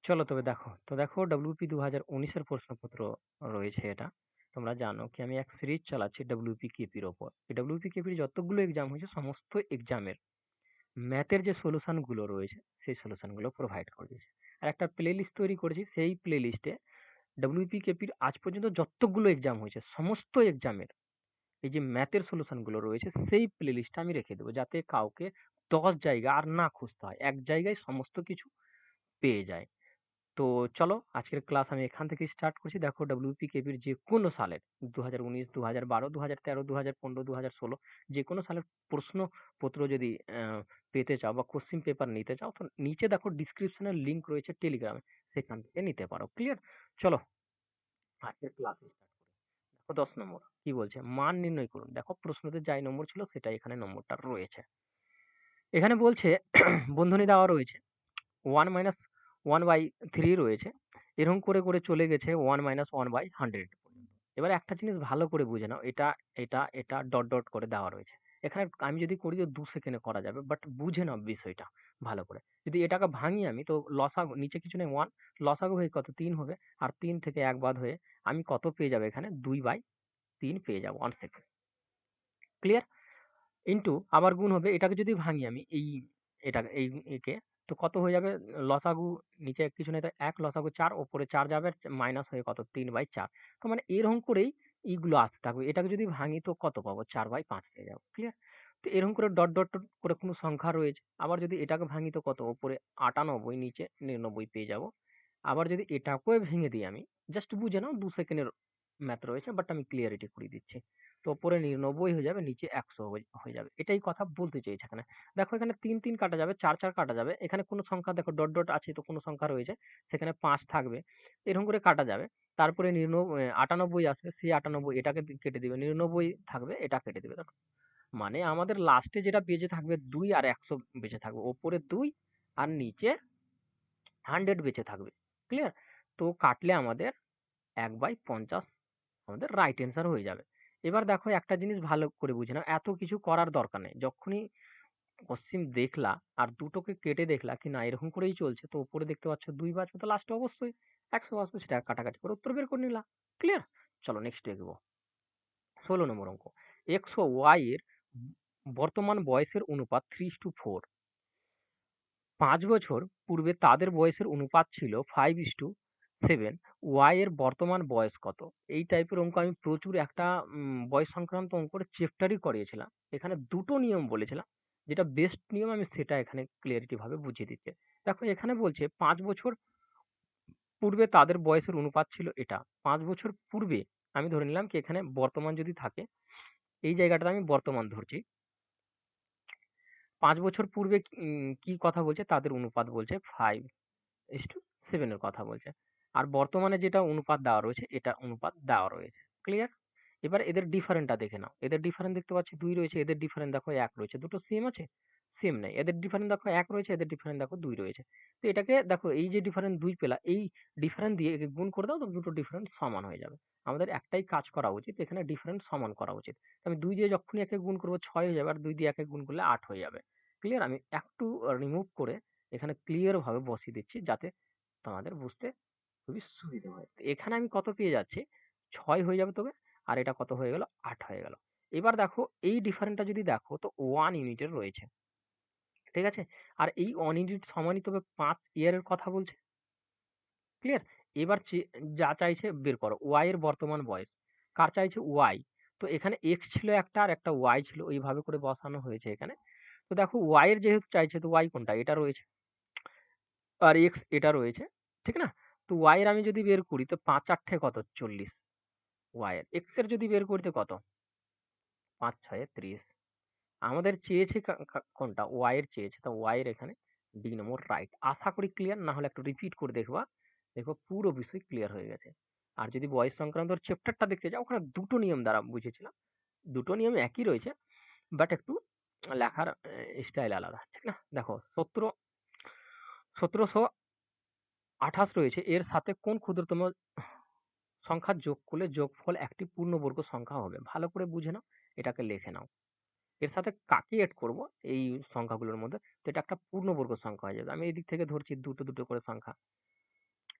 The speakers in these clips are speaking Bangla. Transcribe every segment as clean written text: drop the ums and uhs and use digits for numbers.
চলো তবে দেখো। তো দেখো WP 2019 এর প্রশ্নপত্র রয়েছে এটা। তোমরা জানো কি আমি এক সিরিজ চালাচ্ছি WPKP-র ওপর। এই WPKP-র যতগুলো এক্সাম হয়েছে সমস্ত এক্সামের ম্যাথের যে সলিউশন গুলো রয়েছে সেই সলিউশন গুলো প্রোভাইড করে দিয়েছে। আর একটা প্লে লিস্ট তৈরি করেছি, সেই প্লে লিস্টে WPKP-র আজ পর্যন্ত যতগুলো এক্সাম হয়েছে সমস্ত এক্সামের এই যে ম্যাথের সলিউশন গুলো রয়েছে সেই প্লে লিস্টটা আমি রেখে দেবো, যাতে কাউকে 10 জায়গা আর না খুঁজতে হয়, এক জায়গায় সমস্ত কিছু পেয়ে যায়। তো চলো আজকের ক্লাস আমি এখান থেকে স্টার্ট করছি। দেখো WPKB-র যে কোনো সালের 2019, 2012, 2013, 2015, 2016 যে কোনো সালের প্রশ্নপত্র যদি পেতে চাও বা কোশ্চিন পেপার নিতে চাও, তো নিচে দেখো ডিসক্রিপশনের লিংক রয়েছে টেলিগ্রামে, সেখান থেকে নিতে পারো। ক্লিয়ার? চলো আজকের ক্লাস স্টার্ট করি। দেখো 10 নম্বর কি বলছে, মান নির্ণয় করুন। দেখো প্রশ্নতে যাই নম্বর ছিল সেটাই এখানে নম্বরটা রয়েছে। এখানে বলছে বন্ধনী দেওয়া রয়েছে 1 - 1/3 রয়েছে, এরকম করে করে চলে গেছে 1 - 1/100 পর্যন্ত। এবার একটা জিনিস ভালো করে বুঝে নাও, এটা এটা এটা ডট ডট করে দেওয়া রয়েছে। এখানে আমি যদি করি তো 2 সেকেন্ডে করা যাবে, বাট বুঝে নাও বিষয়টা ভালো করে। যদি এটাকে ভাঙি আমি, তো লসাগু নিচে কিছু নেই 1, লসাগু হয়ে কত 3 হবে, আর 3 থেকে 1 বাদ হয়ে আমি কত পেয়ে যাবো, এখানে 2/3 পেয়ে যাবো 1 সেকেন্ড। ক্লিয়ার? ইনটু আবার গুণ হবে, এটাকে যদি ভাঙি আমি এটা এই একে, তো কত হয়ে যাবে, লসাগু নিচে কিছু নেই তো 1, লসাগু 4, ওপরে 4 যাবে, মাইনাস হয়ে কত 3/4। তো মানে এরকম করেই এইগুলো আসতে থাকবে। এটাকে যদি ভাঙি তো কত পাবো, 4/5 পেয়ে যাবো। ক্লিয়ার? তো এরকম করে ডট ডট ডট করে কোনো সংখ্যা রয়েছে। আবার যদি এটাকে ভাঙি তো কত, ওপরে 98, নিচে 99 পেয়ে যাবো। আবার যদি এটাকেও ভেঙে দিই আমি, জাস্ট বুঝে নাও 2 সেকেন্ডের ম্যাথ রয়েছে, বাট আমি ক্লিয়ারিটি করে দিচ্ছি। তো ওপরে 99 হয়ে যাবে, নিচে 100 হয়ে যাবে। এটাই কথা বলতে চেয়েছে এখানে। দেখো এখানে 3 3 কাটা যাবে, 4 4 কাটা যাবে। এখানে কোনো সংখ্যা দেখো ডট ডট আছে, তো কোনো সংখ্যা রয়েছে সেখানে 5 থাকবে, এরকম করে কাটা যাবে। তারপরে 98 আসবে, সেই 98 এটাকে কেটে দিবে, 99 থাকবে, এটা কেটে দিবে। দেখো মানে আমাদের লাস্টে যেটা বেঁচে থাকবে 2 আর 100 বেঁচে থাকবে, ওপরে 2 আর নিচে 100 বেঁচে থাকবে। ক্লিয়ার? তো কাটলে আমাদের 1/50 আমাদের রাইট অ্যান্সার হয়ে যাবে। এবার দেখো একটা জিনিস ভালো করে বুঝে নাও, এত কিছু করার দরকার নেই। যখনই কোশ্চিন দেখলা আর দুটোকে কেটে দেখলা কি না এরকম করেই চলছে, তো উপরে দেখতে পাচ্ছ 2 বাজবে, তো লাস্টে অবশ্যই 100 আসবে, সেটা কাটাকাটি করে উত্তর বের করে নিলা। ক্লিয়ার? চলো নেক্সট দেখবো। 16 নম্বর অঙ্ক, এক্স ও ওয়াই এর বর্তমান বয়সের অনুপাত 3:4। 5 বছর পূর্বে তাদের বয়সের অনুপাত ছিল 5:7। ওয়াই এর বর্তমান বয়স কত? এই টাইপের অঙ্ক আমি প্রচুর একটা বয়স সংক্রান্ত অঙ্কের চ্যাপ্টারই করিয়েছিলাম। এখানে দুটো নিয়ম বলেছিলাম, যেটা বেস্ট নিয়ম আমি সেটা এখানে ক্লিয়ারিটি ভাবে বুঝিয়ে দিচ্ছি। দেখো এখানে বলছে 5 বছর পূর্বে তাদের বয়সের অনুপাত ছিল এটা। 5 বছর পূর্বে আমি ধরে নিলাম কি এখানে বর্তমান যদি থাকে, এই জায়গাটাতে আমি বর্তমান ধরছি। 5 বছর পূর্বে কি কথা বলছে, তাদের অনুপাত বলছে 5:7 এর কথা বলছে। আর বর্তমানে যেটা অনুপাত দেওয়া রয়েছে এটা অনুপাত দেওয়া রয়েছে। ক্লিয়ার? এবার এদের ডিফারেন্টটা দেখে নাও। এদের ডিফারেন্ট দেখতে পাচ্ছি 2 রয়েছে, এদের ডিফারেন্ট দেখো 1 রয়েছে। দুটো সেম আছে? সেম নাই। এদের ডিফারেন্ট দেখো 1 রয়েছে, এদের ডিফারেন্ট দেখো 2 রয়েছে। তো এটাকে দেখো, এই যে ডিফারেন্ট 2 পেলা, এই ডিফারেন্ট দিয়ে একে গুণ করে দাও, তো দুটো ডিফারেন্ট সমান হয়ে যাবে। আমাদের একটাই কাজ করা উচিত, এখানে ডিফারেন্ট সমান করা উচিত। আমি 2 দিয়ে যখনই একে গুণ করবো 6 হয়ে যাবে, আর 2 দিয়ে একে গুণ করলে 8 হয়ে যাবে। ক্লিয়ার? আমি একটু রিমুভ করে এখানে ক্লিয়ার ভাবে বসিয়ে দিচ্ছি, যাতে তোমাদের বুঝতে খুবই সুবিধা হয়। তো এখানে আমি কত পেয়ে যাচ্ছি, 6 হয়ে যাবে তবে, আর এটা কত হয়ে গেল, 8 হয়ে গেল। এবার দেখো এই ডিফারেন্সটা যদি দেখো তো 1 ইউনিটের রয়েছে। ঠিক আছে? আর এই 1 ইউনিট সমানই তবে 5 ইয়ারের কথা বলছে। ক্লিয়ার? এবার যা চাইছে বের করো, y এর বর্তমান বয়স। কার চাইছে? y। তো এখানে x ছিল একটা আর একটা y ছিল, ওইভাবে করে বসানো হয়েছে এখানে। তো দেখো y এর যেহেতু চাইছে, তো y কোনটা? এটা রয়েছে, আর x এটা রয়েছে। ঠিক না? তো y এর আমি যদি বের করি তো 5 8 কত? 40। y এর। x এর যদি বের করি তো কত? 5 6 30। আমাদের চেয়েছে কোনটা? y এর চেয়েছে। তো y এর এখানে ডি নম্বর রাইট। আশা করি ক্লিয়ার, না হলে একটু রিপিট করে দেখবা। দেখো পুরো বিষয় ক্লিয়ার হয়ে গেছে। আর যদি বয়স সংক্রান্ত চ্যাপ্টারটা দেখতে চাও, ওখানে দুটো নিয়ম দ্বারা বুঝেছিলাম। দুটো নিয়ম একই রয়েছে, বাট একটু লেখার স্টাইল আলাদা। ঠিক না? দেখো 1728 রয়েছে, এর সাথে কোন ক্ষুদ্রতম সংখ্যা যোগ করলে যোগফল একটি পূর্ণবর্গ সংখ্যা হবে? ভালো করে বুঝে নাও, এটাকে লিখে নাও। এর সাথে কাকে এড করব এই সংখ্যাগুলোর মধ্যে, তো এটা একটা পূর্ণবর্গ সংখ্যা হয়ে যাবে। আমি এই দিক থেকে ধরছি দুটো দুটো করে সংখ্যা।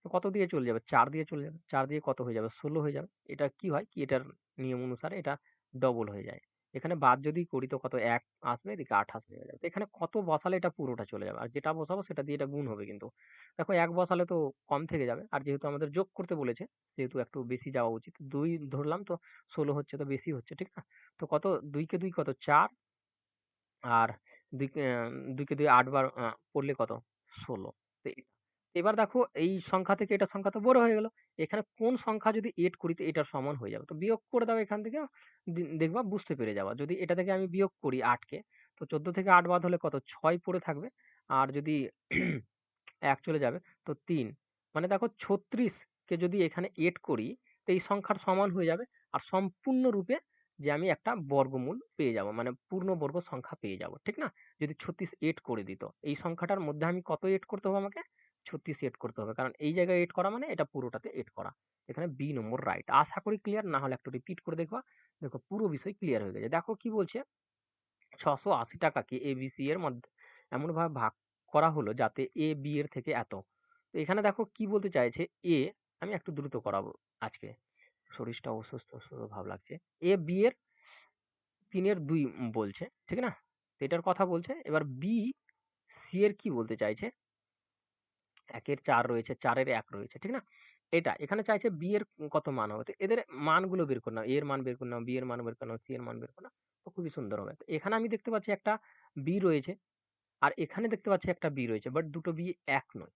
তো কত দিয়ে চলে যাবে? ৪ দিয়ে চলে যাবে। ৪ দিয়ে কত হয়ে যাবে? ১৬ হয়ে যাবে। এটা কি হয় কি এটার নিয়ম অনুসারে এটা ডবল হয়ে যায়। এখানে বাদ যদি করি তো কত ১ আসবে, এদিকে ২৮ হয়ে যাবে। তো এখানে কত বসালে এটা পুরোটা চলে যাবে। আর যেটা বসাবো সেটা দিয়ে এটা গুণ হবে কিন্তু। দেখো ১ বসালে তো কম থেকে যাবে। আর যেহেতু আমাদের যোগ করতে বলেছে, সেহেতু একটু বেশি যাওয়া উচিত। ২ ধরলাম তো ১৬ হচ্ছে তো বেশি হচ্ছে, ঠিক না? তো কত ২ কে ২ কত ৪, আর ২ কে ২ কে ২ ৮ বার পড়লে কত? ১৬। তো এবার দেখো এই সংখ্যা থেকে এটা সংখ্যা তো বড় হয়ে গেল। এখানে কোন সংখ্যা যদি এড করি তো এটার সমান হয়ে যাবে। তো বিয়োগ করে দাও এখান থেকে, দেখবা বুঝতে পেরে যাবা। যদি এটা থেকে আমি বিয়োগ করি ৮ কে, তো ১৪ থেকে ৮ বাদ হলে কত? ৬ পড়ে থাকবে। আর যদি ১ চলে যাবে তো ৩। মানে দেখো ৩৬ কে যদি এখানে এড করি তো এই সংখ্যার সমান হয়ে যাবে। আর সম্পূর্ণরূপে যে আমি একটা বর্গমূল পেয়ে যাব। মানে পূর্ণবর্গ সংখ্যা পেয়ে যাব। ঠিক না? যদি ৩৬ এড করে দিত। এই সংখ্যাটার মধ্যে আমি কত এড করতে হবে আমাকে? ৩৬ এড করতে হবে। কারণ এই জায়গায় এড করা মানে এটা পুরোটাতে এড করা। এখানে বি নম্বর রাইট। আশা করি ক্লিয়ার। না হলে একটু রিপিট করে দেখবা। দেখো পুরো বিষয় ক্লিয়ার হয়ে গেছে। দেখো কি বলছে? ৬৮০ টাকাকে ABC এর মধ্যে এমনভাবে ভাগ করা হলো যাতে A B এর থেকে এত। তো এখানে দেখো কি বলতে চাইছে A, আমি একটু দ্রুত করাবো আজকে। শরীরটা অসুস্থ অসুস্থ ভাব লাগছে। A B এর ৩ এর ২ বলছে, ঠিক না? তো এটার কথা বলছে। এবার B C এর কি বলতে চাইছে? ১ এর ৪ রয়েছে, ৪ এর ১ রয়েছে, ঠিক না? এটা এখানে চাইছে B এর কত মান হবে। তো এদের মানগুলো বের করে নাও। A এর মান বের করে নাও, B এর মান বের করে নাও, C এর মান বের করে নাও। তো খুবই সুন্দর হবে। তো এখানে আমি দেখতে পাচ্ছি একটা B রয়েছে। আর এখানে দেখতে পাচ্ছি একটা বি রয়েছে, বাট দুটো বি এক নয়।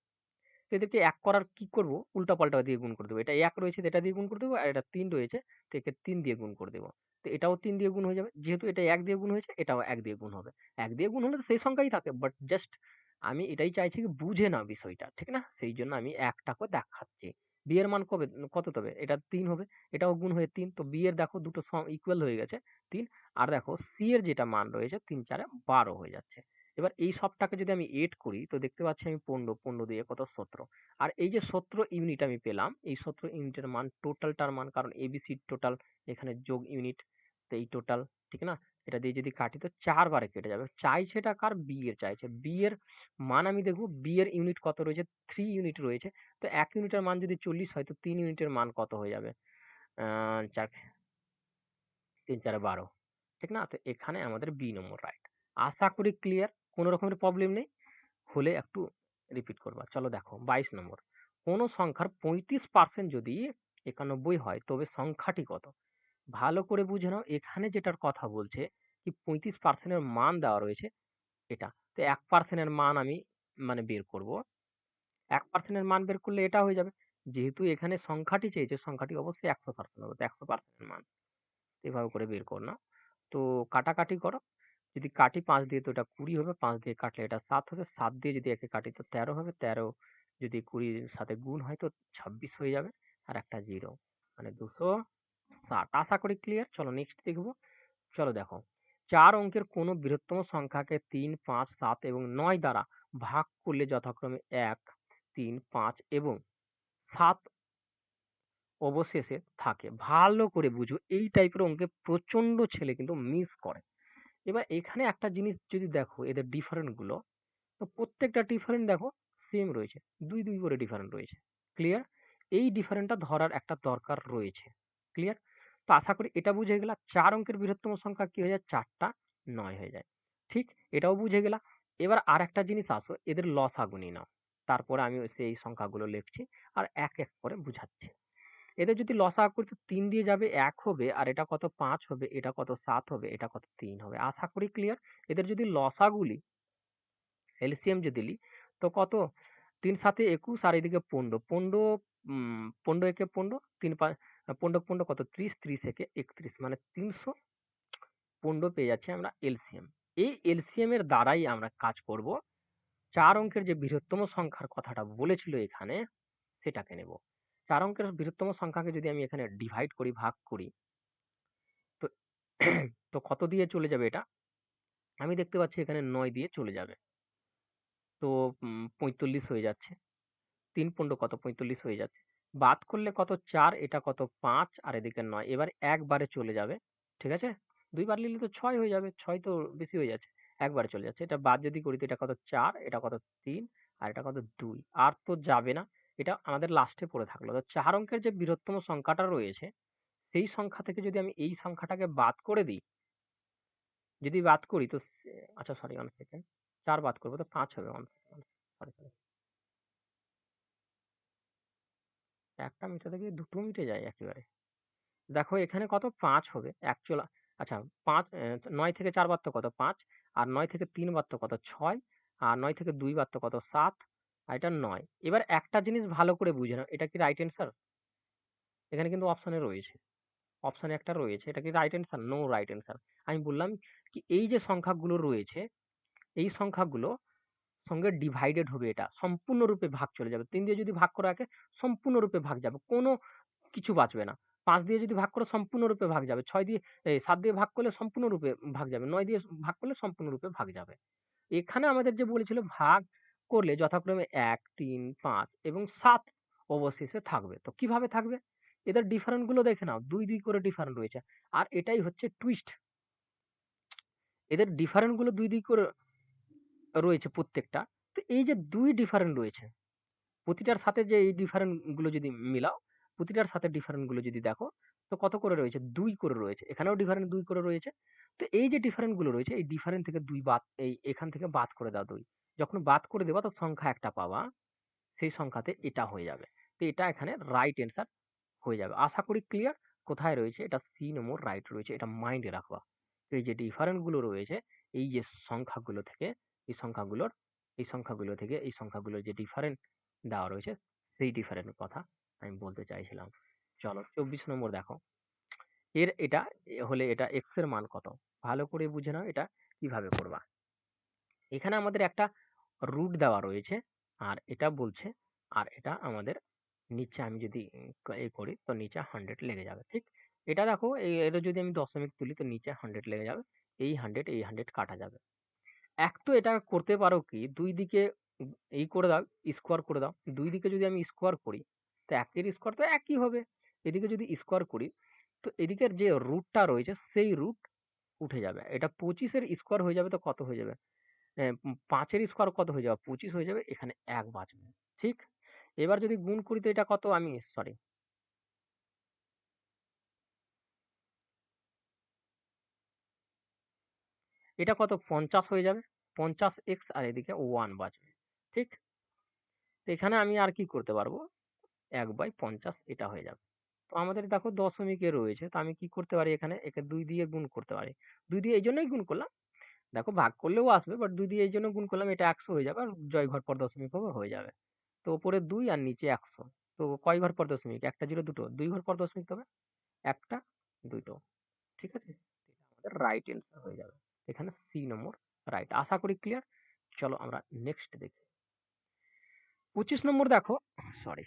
তো এদেরকে এক করার কি করব? উল্টা পাল্টা দিয়ে গুণ করে দেবো। এটা এক রয়েছে তো এটা দিয়ে গুণ করে দেবো, আর এটা ৩ রয়েছে তো একে ৩ দিয়ে গুণ করে দেবো। তো এটাও ৩ দিয়ে গুণ হয়ে যাবে। যেহেতু এটা ১ দিয়ে গুণ হয়েছে, এটাও ১ দিয়ে গুণ হবে। ১ দিয়ে গুণ হলে তো সেই সংখ্যাই থাকে, বাট জাস্ট আমি এটাই চাইছি কি বুঝে নাও বিষয়টা, ঠিক না? সেই জন্য আমি একটাকে দেখাচ্ছি। বি এর মান কত তবে? এটা ৩ হবে। এটাও গুণ হয়ে ৩। তো বি এর দেখো দুটো ইকুয়াল হয়ে গেছে ৩। আর দেখো সি এর যেটা মান রয়েছে ৩ ৪ ১২ হয়ে যাচ্ছে। এবার এই সবটাকে যদি আমি এড করি তো দেখতে পাচ্ছি আমি ১৫, ১৫ দিয়ে কত? ১৭। আর এই যে ১৭ ইউনিট আমি পেলাম, এই ১৭ ইউনিটের মান টোটালটার মান, কারণ এবিসির টোটাল এখানে যোগ ইউনিট, তো এই টোটাল, ঠিক না? এটা দিয়ে যদি কাটি তো ৪ বারে কেটে যাবে। চাইছে এটা কার? বি এর চাইছে। বি এর মান আমি দেখব বি এর ইউনিট কত রয়েছে? ৩ ইউনিট রয়েছে। তো ১ ইউনিটের মান যদি ৪০ হয় তো ৩ ইউনিটের মান কত হয়ে যাবে? ৪ ৩ ৪ ১২, ঠিক না? তো এখানে আমাদের বি নম্বর রাইট। আশা করি ক্লিয়ার। কোন রকমের প্রবলেম নেই। হলে একটু রিপিট করবা। চলো দেখো ২২ নম্বর। কোন সংখ্যার ৩৫% যদি ৯১ হয় তবে সংখ্যাটি কত? ভালো করে বুঝে নাও। এখানে যেটার কথা বলছে কি ৩৫% এর মান দেওয়া রয়েছে এটা। তো ১% এর মান আমি মানে বের করব। ১% এর মান বের করলে এটা হয়ে যাবে। যেহেতু এখানে সংখ্যাটি চেয়েছে, সংখ্যাটি অবশ্যই ১০০% হবে। তো ১০০% এর মান এভাবে করে বের করো না। তো কাটাকাটি করো। যদি কাটি ৫ দিয়ে তো এটা ২০ হবে। ৫ দিয়ে কাটলে এটা ৭ হবে। ৭ দিয়ে যদি একে কাটি তো ১৩ হবে। ১৩ যদি ২০ এর সাথে গুণ হয় তো ২৬ হয়ে যাবে। আর একটা 0 মানে ২৬০। আশা করি ক্লিয়ার। চলো নেক্সট দেখব। চলো দেখো। ৪ অঙ্কের কোনো বৃহত্তম সংখ্যাকে ৩, ৫, ৭ এবং ৯ দ্বারা ভাগ করলে যথাক্রমে ১, ৩, ৫ এবং ৭ অবশেষে থাকে। ভালো করে বুঝো। এই টাইপের অঙ্কে প্রচন্ড ছেলে কিন্তু মিস করে। এবার এখানে একটা জিনিস যদি দেখো এদের ডিফারেন্ট গুলো, তো প্রত্যেকটা ডিফারেন্ট দেখো সেম রয়েছে। ২, ২ করে ডিফারেন্ট রয়েছে। ক্লিয়ার? এই ডিফারেন্টটা ধরার একটা দরকার রয়েছে। ক্লিয়ার? তো আশা করি এটা বুঝে গেলা। ৪ অঙ্কের বৃহত্তম সংখ্যা কি হয়ে যায়? ৪ টা ৯ হয়ে যায়। ঠিক? এটাও বুঝে গেলা। এবার আরেকটা জিনিস আসো, এদের লসাগু নিয়ে নাও। তারপরে আমি সেই সংখ্যাগুলো লিখছি আর এক, এক করে বুঝাচ্ছি। এদের যদি লসাগু করি তো ৩ দিয়ে যাবে ১ হবে, আর এটা কত? ৫ হবে, এটা কত? ৭ হবে, এটা কত? ৩ হবে। আশা করি ক্লিয়ার। এদের যদি লসাগু লি, এলসিএম যদি লি তো কত? ৩ ৭ ২১ আর এদিকে ১৫। ১৫ ১৫ একে ১৫, ৩ ৫ ১৫ ১৫ কত? ৩০, ৩০ একে ৩১ মানে ৩১৫ পেয়ে যাচ্ছি আমরা এলসিএম। এই এলসিএম এর দ্বারাই আমরা কাজ করব। ৪ অঙ্কের যে বৃহত্তম সংখ্যার কথাটা বলেছিল এখানে সেটাকে নেব। ৪ অঙ্কের বৃহত্তম সংখ্যাকে যদি আমি এখানে ডিভাইড করি, ভাগ করি, তো তো কত দিয়ে চলে যাবে এটা? আমি দেখতে পাচ্ছি এখানে ৯ দিয়ে চলে যাবে। তো ৪৫ হয়ে যাচ্ছে। ৩ কত? ৪৫ হয়ে যাচ্ছে। বাদ করলে কত? ৪, এটা কত? ৫ আর এদিকে ৯। এবার একবারে চলে যাবে। ঠিক আছে? ২ বার নিলে তো ৬ হয়ে যাবে। ৬ তো বেশি হয়ে যাচ্ছে। একবারে চলে যাচ্ছে। এটা বাদ যদি করি তো এটা কত? ৪, এটা কত? ৩ আর এটা কত? ২। আর তো যাবে না। এটা আমাদের লাস্টে পড়ে থাকলো। তো ৪ অঙ্কের যে বৃহত্তম সংখ্যাটা রয়েছে, সেই সংখ্যা থেকে যদি আমি এই সংখ্যাটাকে বাদ করে দিই, যদি বাদ করি তো আচ্ছা সরি 1 সেকেন্ড। ৪ বাদ করব তো ৫ হবে। 1 সেকেন্ড। সরি। একটা মিটাতে গিয়ে দুটো মিটে যায় একেবারে। দেখো এখানে কত ৫ হবে। আচ্ছা ৫ ৯ থেকে ৪ বাদ তো কত ৫, আর ৯ থেকে ৩ বাদ তো কত ৬, আর ৯ থেকে ২ বাদ তো কত ৭, আর এটা ৯। এবার একটা জিনিস ভালো করে বুঝে নাও, এটা কি রাইট অ্যান্সার? এখানে কিন্তু অপশনে রয়েছে। অপশনে একটা রয়েছে। এটা কি right answer? No right answer. আমি বললাম কি এই যে সংখ্যাগুলো রয়েছে, এই সংখ্যাগুলো সঙ্গে ডিভাইডেড হবে এটা। সম্পূর্ণরূপে ভাগ চলে যাবে। ৩ দিয়ে যদি ভাগ করে রাখে সম্পূর্ণরূপে ভাগ যাবে। কোনো কিছু বাঁচবে না। ৫ দিয়ে যদি ভাগ করো সম্পূর্ণরূপে ভাগ যাবে। ৬ দিয়ে ৭ দিয়ে ভাগ করলে সম্পূর্ণরূপে ভাগ যাবে। ৯ দিয়ে ভাগ করলে সম্পূর্ণরূপে ভাগ যাবে। এখানে আমাদের যে বলেছিল ভাগ করলে যথাক্রমে ১, ৩, ৫ এবং ৭ অবশেষে থাকবে। তো কিভাবে থাকবে? এদের ডিফারেন্ট গুলো দেখে নাও। ২, ২ করে ডিফারেন্ট রয়েছে। আর এটাই হচ্ছে টুইস্ট। এদের ডিফারেন্ট গুলো ২, ২ করে রয়েছে প্রত্যেকটা। তো এই যে ২ ডিফারেন্ট রয়েছে, প্রতিটার সাথে যে এই ডিফারেন্ট গুলো যদি মিলাও, প্রতিটার সাথে ডিফারেন্ট গুলো যদি দেখো, তো কত করে রয়েছে? ২ করে রয়েছে। এখানেও ডিফারেন্ট ২ করে রয়েছে। তো এই যে ডিফারেন্ট গুলো রয়েছে, এই ডিফারেন্ট থেকে ২ বাদ, এখান থেকে বাদ করে দাও ২। যখন বাদ করে দেবা তো সংখ্যা একটা পাবা, সেই সংখ্যাতে এটা হয়ে যাবে। তো এটা এখানে রাইট অ্যান্সার হয়ে যাবে। আশা করি ক্লিয়ার। কোথায় রয়েছে? এটা সি নম্বর রাইট রয়েছে। এটা মাইন্ডে রাখবা। তো এই যে ডিফারেন্ট গুলো রয়েছে, এই যে সংখ্যাগুলো থেকে, এই সংখ্যাগুলোর এই সংখ্যাগুলো থেকে এই সংখ্যাগুলোর যে ডিফারেন্ট দেওয়া রয়েছে, সেই ডিফারেন্ট কথা আমি বলতে চাইছিলাম। চলো ২৪ নম্বর দেখো। এটা এক্স এর মান কত? ভালো করে বুঝে নাও এটা কিভাবে করবা। এখানে আমাদের একটা রুট দেওয়া রয়েছে, আর এটা বলছে, আর এটা আমাদের নিচে আমি যদি করি তো নিচে 100 লেগে যাবে। ঠিক? এটা দেখো এটা যদি আমি দশমিক তুলি তো নিচে 100 লেগে যাবে। এই 100 কাটা যাবে। এক তো এটা করতে পারো কি ২ দিকে করে দাও, স্কোয়ার করে দাও। ২ দিকে যদি আমি স্কোয়ার করি তো ১ এর স্কোয়ার তো একই হবে। এদিকে যদি স্কোয়ার করি তো এদিকের যে রুটটা রয়েছে সেই রুট উঠে যাবে। এটা ২৫ এর স্কোয়ার হয়ে যাবে তো কত হয়ে যাবে? ৫ এর স্কোয়ার কত হয়ে যাবে? ২৫ হয়ে যাবে। এখানে ১ বাঁচবে। ঠিক? এবার যদি গুণ করি তো এটা কত আমি সরি, এটা কত ৫০ হয়ে যাবে। ৫০x আর এদিকে 1 বাঁচবে। ঠিক? তো এখানে আমি আর কি করতে পারবো? ১/৫০ এটা হয়ে যাবে। তো আমাদের দেখো দশমিকে রয়েছে। তো আমি কি করতে পারি এখানে? একে ২ দিয়ে গুণ করতে পারি। ২ দিয়ে এইজন্যই গুণ করলাম। দেখো ভাগ করলেও আসবে বাট ২ দিয়ে এইজন্য গুণ করলাম। এটা ১০০ হয়ে যাবে আর জয় ঘর পর দশমিক হবে হয়ে যাবে। তো উপরে ২ আর নিচে ১০০। তো কয় ঘর পর দশমিক? ১ টা ০ দুটো। ২ ঘর পর দশমিক হবে। ১ টা ২ টো। ঠিক আছে? এটা আমাদের রাইট অ্যান্সার হয়ে যাবে। এখানে সি নম্বর রাইট। আশা করি ক্লিয়ার। চলো আমরা নেক্সট দেখি। ২৫ নম্বর দেখো, সরি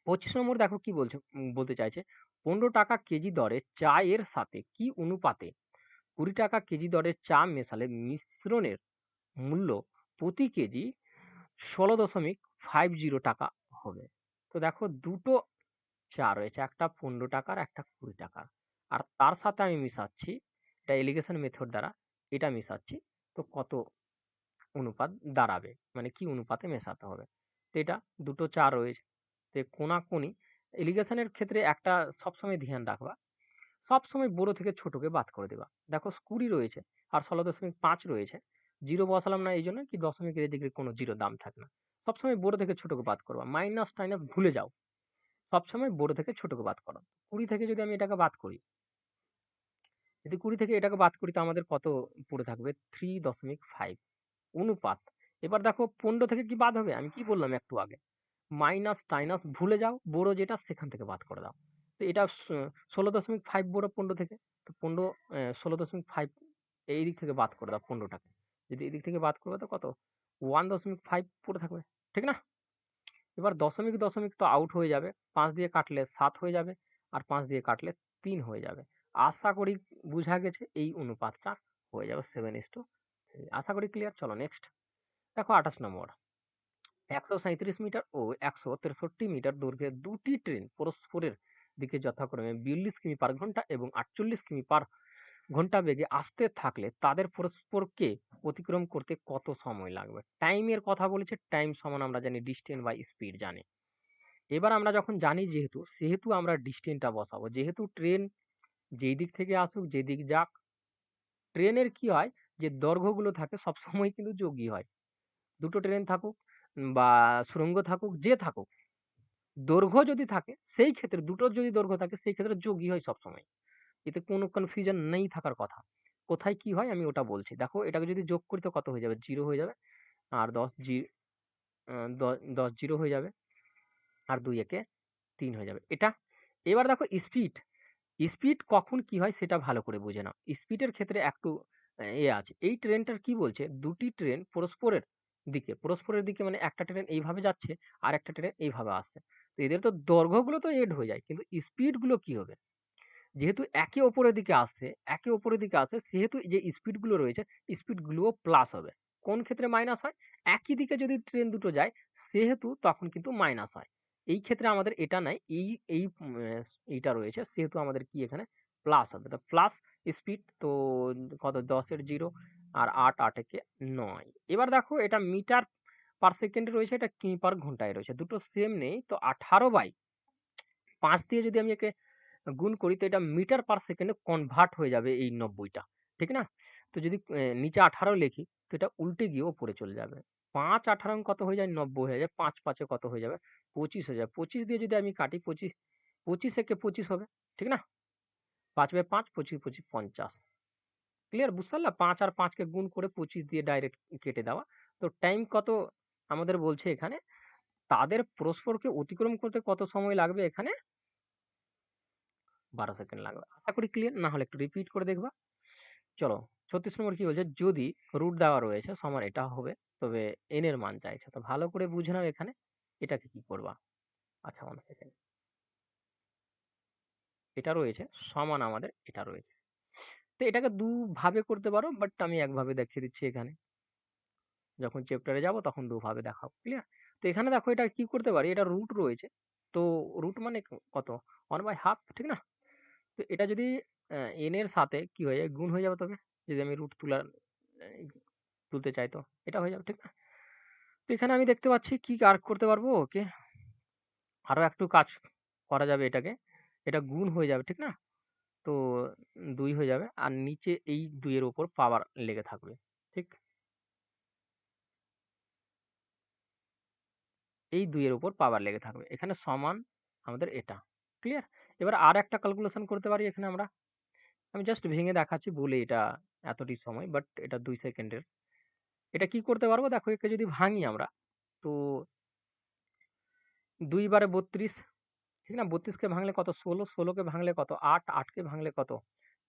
২৫ নম্বর দেখো কি বলছে, বলতে চাইছে ১৫ টাকা কেজি দরে চা এর সাথে কি অনুপাতে ২০ টাকা কেজি দরে চা মেশালে মিশ্রণের মূল্য প্রতি কেজি ১৬.৫০ টাকা হবে। তো দেখো দুটো চা রয়েছে, একটা ১৫ টাকার একটা ২০ টাকার। আর তার সাথে আমি মিশাচ্ছি, এটা এলিগেশন মেথড দ্বারা এটা মিশাচ্ছি। তো কত অনুপাত দাঁড়াবে? মানে কি অনুপাতে মেশাতে হবে? তো এটা দুটো চা রয়েছে। তো কোনাকুনি এলিগেশনের ক্ষেত্রে একটা সবসময় ধ্যান রাখবা। সবসময় বড় থেকে ছোটকে বাদ করে দেবা। দেখো ২০ রয়েছে আর ১৬.৫ রয়েছে। ০ বসালাম না এইজন্য কি দশমিকের এদিকে কোনো ০ দাম থাকে না। সবসময় বড় থেকে ছোটকে বাদ করবা। মাইনাস-টাইনাস ভুলে যাও। সবসময় বড় থেকে ছোটকে বাদ করো। ২০ থেকে যদি আমি এটাকে বাদ করি, যদি ২০ থেকে এটাকে বাদ করি তো আমাদের কত পড়ে থাকবে? ৩.৫ অনুপাত। এবার দেখো ১৫ থেকে কি বাদ হবে? আমি কি বললাম একটু আগে? মাইনাস-টাইনাস ভুলে যাও। বড় যেটা সেখান থেকে বাদ করে দাও। তো এটা ১৬.৫ বড় ১৫ থেকে। তো ১৫ ১৬.৫ এই দিক থেকে বাদ করে দাও ১৫ টাকে। যদি এদিক থেকে বাদ করবে তো কত? ১.৫ পড়ে থাকবে। ঠিক না? এবার দশমিক, দশমিক তো আউট হয়ে যাবে। ৫ দিয়ে কাটলে ৭ হয়ে যাবে। আর ৫ দিয়ে কাটলে ৩ হয়ে যাবে। আশা করি বুঝা গেছে এই অনুপাতটা হয়ে যাবে 7:3। আশা করি ক্লিয়ার। চলো নেক্সট। দেখো ২৮ নম্বর। ১৩৭ মিটার ও ১৬৩ মিটার দৈর্ঘ্যের দুটি ট্রেন পরস্পরের দিকে যথাক্রমে ৪২ কিমি পার ঘন্টা এবং ৪৮ কিমি পার ঘন্টা বেগে আসতে থাকলে তাদের পরস্পরকে অতিক্রম করতে কত সময় লাগবে? টাইমের কথা বলেছে, টাইম সমান আমরা জানি ডিসটেন্স বাই স্পিড জানি। এবার আমরা যখন জানি সেহেতু আমরা ডিসটেন্সটা বসাবো। যেহেতু ট্রেন যেই দিক থেকে আসুক, যেদিক যাক, ট্রেনের কি হয় যে দৈর্ঘ্যগুলো থাকে সবসময় কিন্তু যোগী হয়। দুটো ট্রেন থাকুক বা সুড়ঙ্গ থাকুক, যে থাকুক, দৈর্ঘ্য যদি থাকে সেই ক্ষেত্রে দুটোর যদি দৈর্ঘ্য থাকে সেই ক্ষেত্রে যোগী হয় সবসময়। এতে কোনো কনফিউশন নেই থাকার কথা। কোথায় কি হয় আমি ওটা বলছি। দেখো এটাকে যদি যোগ করি তো কত হয়ে যাবে? 0 হয়ে যাবে। আর 10 0 হয়ে যাবে। আর 2 একে 3 হয়ে যাবে। এটা এবার দেখো স্পিড, স্পিড কখন কি হয় সেটা ভালো করে বুঝে নাও। স্পিডের ক্ষেত্রে একটু আছে। এই ট্রেনটার কি বলছে? দুটি ট্রেন পরস্পরের দিকে মানে একটা ট্রেন এইভাবে যাচ্ছে আর একটা ট্রেন এইভাবে আসছে। তো এদের তো দৈর্ঘ্যগুলো তো এড হয়ে যায় কিন্তু স্পিড গুলো কি হবে? যেহেতু একে অপরের দিকে আসে সেহেতু যে স্পিড গুলো রয়েছে স্পিড গুলোও প্লাস হবে। কোন ক্ষেত্রে মাইনাস হয়? একই দিকে যদি ট্রেন দুটো যায় সেহেতু তখন কিন্তু মাইনাস হয়। এই ক্ষেত্রে আমাদের এটা নাই, এইটা রয়েছে সেহেতু আমাদের কি এখানে প্লাস হবে। তো প্লাস স্পিড তো কত? 10 এর 0 আর 8 8 একে 9। এবার দেখো এটা মিটার পার সেকেন্ডে রয়েছে, এটা কিমি পার ঘন্টায় রয়েছে। দুটো সেম নেই তো 18/5 দিয়ে যদি আমি একে গুণ করি তো এটা মিটার পার সেকেন্ডে কনভার্ট হয়ে যাবে এই 90টা। ঠিক না? তো যদি নিচে 18 লিখি তো এটা উল্টে গিয়ে উপরে চলে যাবে। 5 18 কত হয়ে যায়? 90 হয়ে যায়। 5 5 কত হয়ে যাবে? 25 হয়ে যাবে। 25 দিয়ে যদি আমি কাটি 25 একে 25 হবে। ঠিক না? 5/5 25 25 50। ক্লিয়ার? বুঝতে পারলা? 5 আর 5 কে গুণ করে 25 দিয়ে ডাইরেক্ট কেটে দেওয়া। তো টাইম কত আমাদের বলছে এখানে? তাদের পরস্পরকে অতিক্রম করতে কত সময় লাগবে এখানে? 12 সেকেন্ড লাগবে। আশা করি ক্লিয়ার। না হলে একটু রিপিট করে দেখবা। চলো 36 নম্বর কি বলছে? যদি রুট দেওয়া রয়েছে সমান এটা হবে, তবে n এর মান চাইছে। তো ভালো করে বুঝে নাও এখানে এটাকে কি করবা। আচ্ছা 1 সেকেন্ড। এটা রয়েছে সমান আমাদের এটা রয়েছে। তো এটাকে ভাবে করতে পারো বাট আমি একভাবে দেখিয়ে দিচ্ছি এখানে। যখন চ্যাপ্টারে যাব তখন দুভাবে দেখাবো। ক্লিয়ার? তো এখানে দেখো এটা কি করতে পারি? এটা রুট রয়েছে। তো রুট মানে কত? 1/2, ঠিক না? তো এটা যদি n এর সাথে কি হয়ে যায়? গুণ হয়ে যাবে তবে। যদি আমি রুট তুলতে চাই তো এটা হয়ে যাবে। ঠিক না? তো এখানে আমি দেখতে পাচ্ছি কি আর করতে পারবো? ওকে, আরো একটু কাজ করা যাবে এটাকে। এটা গুণ হয়ে যাবে। ঠিক না? তো 2 হয়ে যাবে আর নিচে এই 2 এর উপর পাওয়ার লেগে থাকবে। ঠিক? এই 2 এর উপর পাওয়ার লেগে থাকবে। এখানে সমান আমাদের এটা। ক্লিয়ার? এবার আর একটা ক্যালকুলেশন করতে পারি এখানে আমরা। আমি জাস্ট ভেঙে দেখাচ্ছি বলে এটা এতটি সময় বাট এটা 2 সেকেন্ডের। এটা কি করতে পারবো? দেখো একে যদি ভাঙি আমরা তো 2 বারে 32, ঠিক না? 32 কে ভাঙলে কত? 16, 16 কে ভাঙলে কত? 8, 8 কে ভাঙলে কত?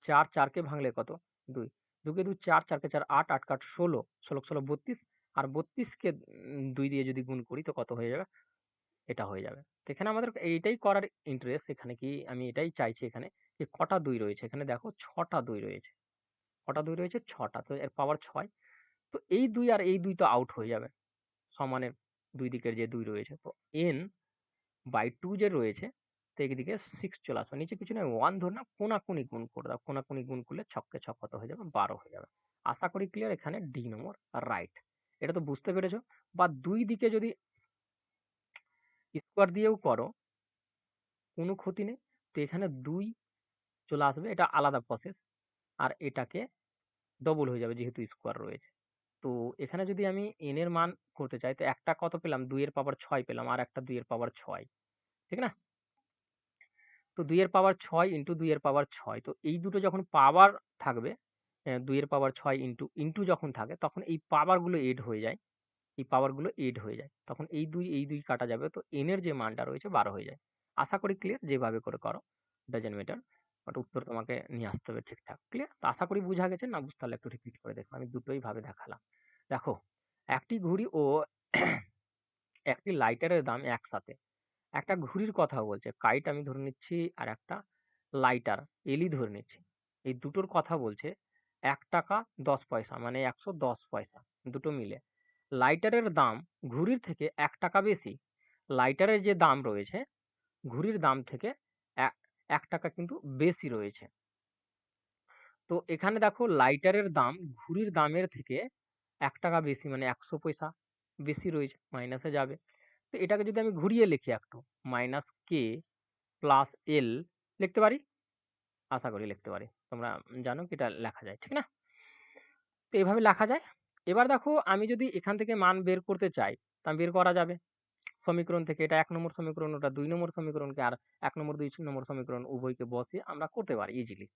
4, 4 কে ভাঙলে কত? 2, 2 কে 2 4, 4 কে 4 8, 8 কাট 16, 16 16 32 আর 32 কে 2 দিয়ে যদি গুণ করি তো কত হয়ে যাবে? এটা হয়ে যাবে। তো এখানে আমাদের এইটাই করার ইন্টারেস্ট। এখানে কি আমি এটাই চাইছি এখানে যে কটা 2 রয়েছে? এখানে দেখো 6টা 2 রয়েছে। কটা 2 রয়েছে? 6টা। তো এর পাওয়ার 6। তো এই 2 আর এই 2 তো আউট হয়ে যাবে। সমানের 2 দিকের যে 2 রয়েছে। তো n/2 যে রয়েছে তো এদিকে 6 চলে আসবে। নিচে কিছু নয় 1 ধরে নাও, কোনাকুনি গুণ করে দাও। কোনাকুনি গুণ করলে ছক্কে ছক কত হয়ে যাবে? 12 হয়ে যাবে। আশা করি ক্লিয়ার। এখানে ডি নম্বর রাইট। এটা তো বুঝতে পেরেছো? বা 2 দিকে যদি স্কোয়ার দিয়েও করো কোনো ক্ষতি নেই। তো এখানে 2 চলে আসবে। এটা আলাদা প্রসেস। আর এটাকে ডবল হয়ে যাবে যেহেতু স্কোয়ার রয়েছে। তো এখানে যদি আমি n এর মান করতে চাই তো একটা কত পেলাম? 2 এর পাওয়ার 6 পেলাম আর একটা 2 এর পাওয়ার 6। ঠিক না? তো 2 এর পাওয়ার 6 ইন্টু 2 এর পাওয়ার 6। তো এই দুটো যখন পাওয়ার থাকবে 2 এর পাওয়ার 6 ইন্টু যখন থাকে তখন এই পাওয়ার গুলো এড হয়ে যায়। এই পাওয়ার গুলো এড হয়ে যায়। তখন এই 2 কাটা যাবে। তো n এর যে মানটা রয়েছে 12 হয়ে যায়। আশা করি ক্লিয়ার। যেভাবে করে করো ডাজন্ট ম্যাটার। বাট উত্তর তোমাকে নিয়ে আসতে হবে ঠিকঠাক। ক্লিয়ার? তো আশা করি বুঝা গেছে। না বুঝতে পারলে একটু রিপিট করে দেখো। আমি দুটোই ভাবে দেখালাম। দেখো একটি ঘড়ি ও একটি লাইটারের দাম একসাথে। একটা ঘুড়ির কথা বলছে, কাইট আমি ধরে নিচ্ছি আর একটা লাইটার এলি ধরে নিচ্ছি। এই দুটোর কথা বলছে। ৳১ 10 মানে ১১০ পয়সা দুটো মিলে। লাইটারের দাম ঘুড়ির থেকে ৳১ বেশি। লাইটারের যে দাম রয়েছে ঘুড়ির দাম থেকে ৳১ কিন্তু বেশি রয়েছে। তো এখানে দেখো লাইটারের দাম ঘুড়ির দামের থেকে 1 টাকা বেশি, মানে 100 পয়সা বেশি রয়েছে, মাইনাসে যাবে। তো এটাকে যদি আমি ঘুরিয়ে লিখি একটু, মাইনাস কে প্লাস এল লিখতে পারি, আশা করি লিখতে পারি। তোমরা জানো কি এটা লেখা যায়, ঠিক না? তো এভাবে লেখা যায়। এবার দেখো আমি যদি এখান থেকে মান বের করতে চাই, তা বের করা যাবে সমীকরণ থেকে। এটা 1 নম্বর সমীকরণ, ওটা 2 নম্বর সমীকরণকে আর 1 নম্বর 2 নম্বর সমীকরণ উভয়কে বসিয়ে আমরা করতে পারি ইজিলি।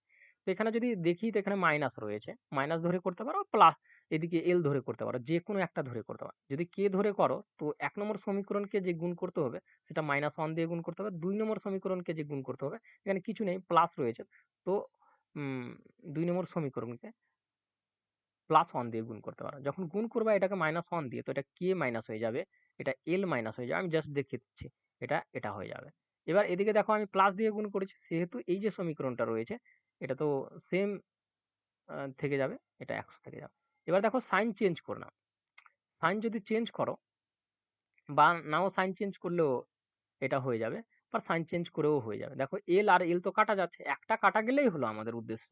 তো এখানে যদি দেখি তো এখানে মাইনাস রয়েছে, মাইনাস ধরে করতে পারো, প্লাস এদিকে এল ধরে করতে পারো, যে কোনো একটা ধরে করতে পারো। যদি কে ধরে করো তো 1 নম্বর সমীকরণকে যে গুণ করতে হবে সেটা -1 দিয়ে গুণ করতে হবে, 2 নম্বর সমীকরণকে যে গুণ করতে হবে এখানে কিছু নেই, প্লাস রয়েছে। তো 2 নম্বর সমীকরণকে +1 দিয়ে গুণ করতে পারো। যখন গুণ করবা এটাকে -1 দিয়ে, তো এটা কে মাইনাস হয়ে যাবে, এটা এল মাইনাস হয়ে যাবে। আমি জাস্ট দেখিয়ে দিচ্ছি, এটা হয়ে যাবে। এবার এদিকে দেখো আমি প্লাস দিয়ে গুণ করেছি, সেহেতু এই যে সমীকরণটা রয়েছে এটা তো সেম থেকে যাবে, এটা 100 থেকে যাবে। এবার দেখো সাইন চেঞ্জ করে নাও, সাইন যদি চেঞ্জ করো বা নাও সাইন চেঞ্জ করলেও এটা হয়ে যাবে, বা সাইন চেঞ্জ করেও হয়ে যাবে। দেখো এল আর এল তো কাটা যাচ্ছে, একটা কাটা গেলেই হলো আমাদের উদ্দেশ্য।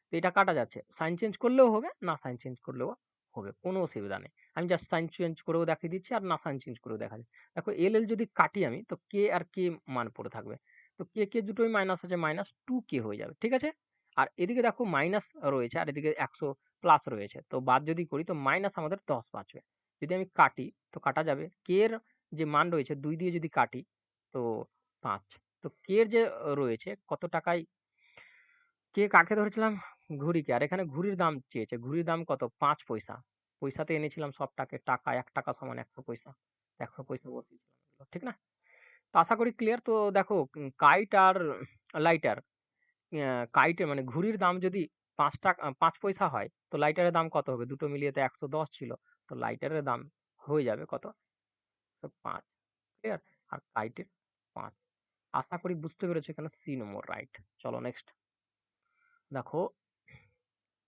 তো এটা কাটা যাচ্ছে, সাইন চেঞ্জ করলেও হবে, না সাইন চেঞ্জ করলেও হবে, কোনো অসুবিধা নেই। আমি জাস্ট সাইন চেঞ্জ করেও দেখিয়ে দিচ্ছি আর না সাইন চেঞ্জ করেও দেখা যাচ্ছে। দেখো এল এল যদি কাটি আমি তো কে আর কে মান পড়ে থাকবে, তো কে কে দুটোই মাইনাস আছে, -2k হয়ে যাবে, ঠিক আছে। আর এদিকে দেখো মাইনাস রয়েছে আর এদিকে 100 প্লাস রয়েছে, তো বাদ যদি করি তো মাইনাস আমাদের 10 বাঁচবে। যদি আমি কাটি তো কাটা যাবে, কে এর যে মান রয়েছে 2 দিয়ে যদি কাটি তো 5। তো কে এর যে রয়েছে কত টাকায়, কে কাকে ধরেছিলাম, ঘুড়িকে, আর এখানে ঘুড়ির দাম চেয়েছে, ঘুড়ির দাম কত, 5 পয়সা। পয়সাতে এনেছিলাম সবটাকে, টাকা 1 টাকা সমান 100 পয়সা, 100 পয়সা বসিয়েছিলাম, ঠিক না? তো আশা করি ক্লিয়ার। তো দেখো কাইট আর লাইটার, কাইটে মানে ঘুড়ির দাম যদি 5 টাকা 5 পয়সা হয় তো লাইটারের দাম কত হবে, দুটো মিলিয়ে তো 110 ছিল, তো লাইটারের দাম হয়ে যাবে কত, তো 5, ক্লিয়ার। আর কাইটের 5। আশা করি বুঝতে পেরেছো, এখানে সি নম্বর রাইট। চলো নেক্সট। দেখো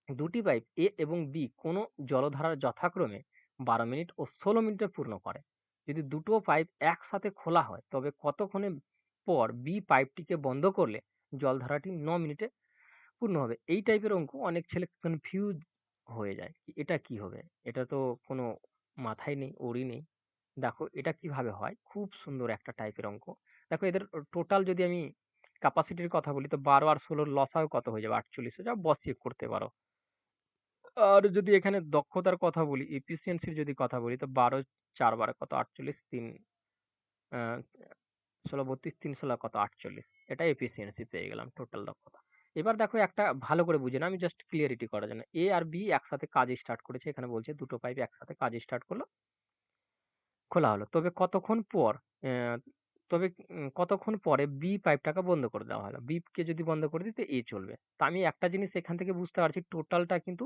দুটি পাইপ এ এবং বি কোনো জলধারার যথাক্রমে 12 মিনিট ও 16 মিনিটে পূর্ণ করে। যদি দুটো পাইপ একসাথে খোলা হয় তবে কতক্ষণে পর বি পাইপটিকে বন্ধ করলে জলধারাটি 9 মিনিটে পূর্ণ হবে। এই টাইপের অঙ্ক অনেক ছেলে কনফিউজ হয়ে যায়, এটা কি হবে, এটা তো কোনো মাথায় নেই, ওরই নেই। দেখো এটা কিভাবে হয়, খুব সুন্দর একটা টাইপের অঙ্ক। দেখো এদের টোটাল যদি আমি ক্যাপাসিটির কথা বলি তো 12 আর 16 লসাও কত হয়ে যাবে, 48 হয়ে যাবে, বসিয়ে করতে পারো। আর যদি এখানে দক্ষতার কথা বলি, এফিসিয়েন্সির যদি কথা বলি তো 12 4 12 কত, 48 3 16 32 3 16 কত, 48। এটা এফিসিয়েন্সি পেয়ে গেলাম, টোটাল দক্ষতা। এবার দেখো একটা ভালো করে বুঝে নাও, আমি জাস্ট ক্লিয়ারিটি করার জন্য, এ আর বি একসাথে কাজ স্টার্ট করেছে, এখানে বলছে দুটো পাইপ একসাথে কাজ স্টার্ট করলো, খোলা হলো, তবে কতক্ষণ পর তবে কতক্ষণ পরে বি পাইপটাকে বন্ধ করে দেওয়া হলো, বি কে যদি বন্ধ করে দিতে এ চলবে। তো আমি একটা জিনিস এখান থেকে বুঝতে পারছি, টোটালটা কিন্তু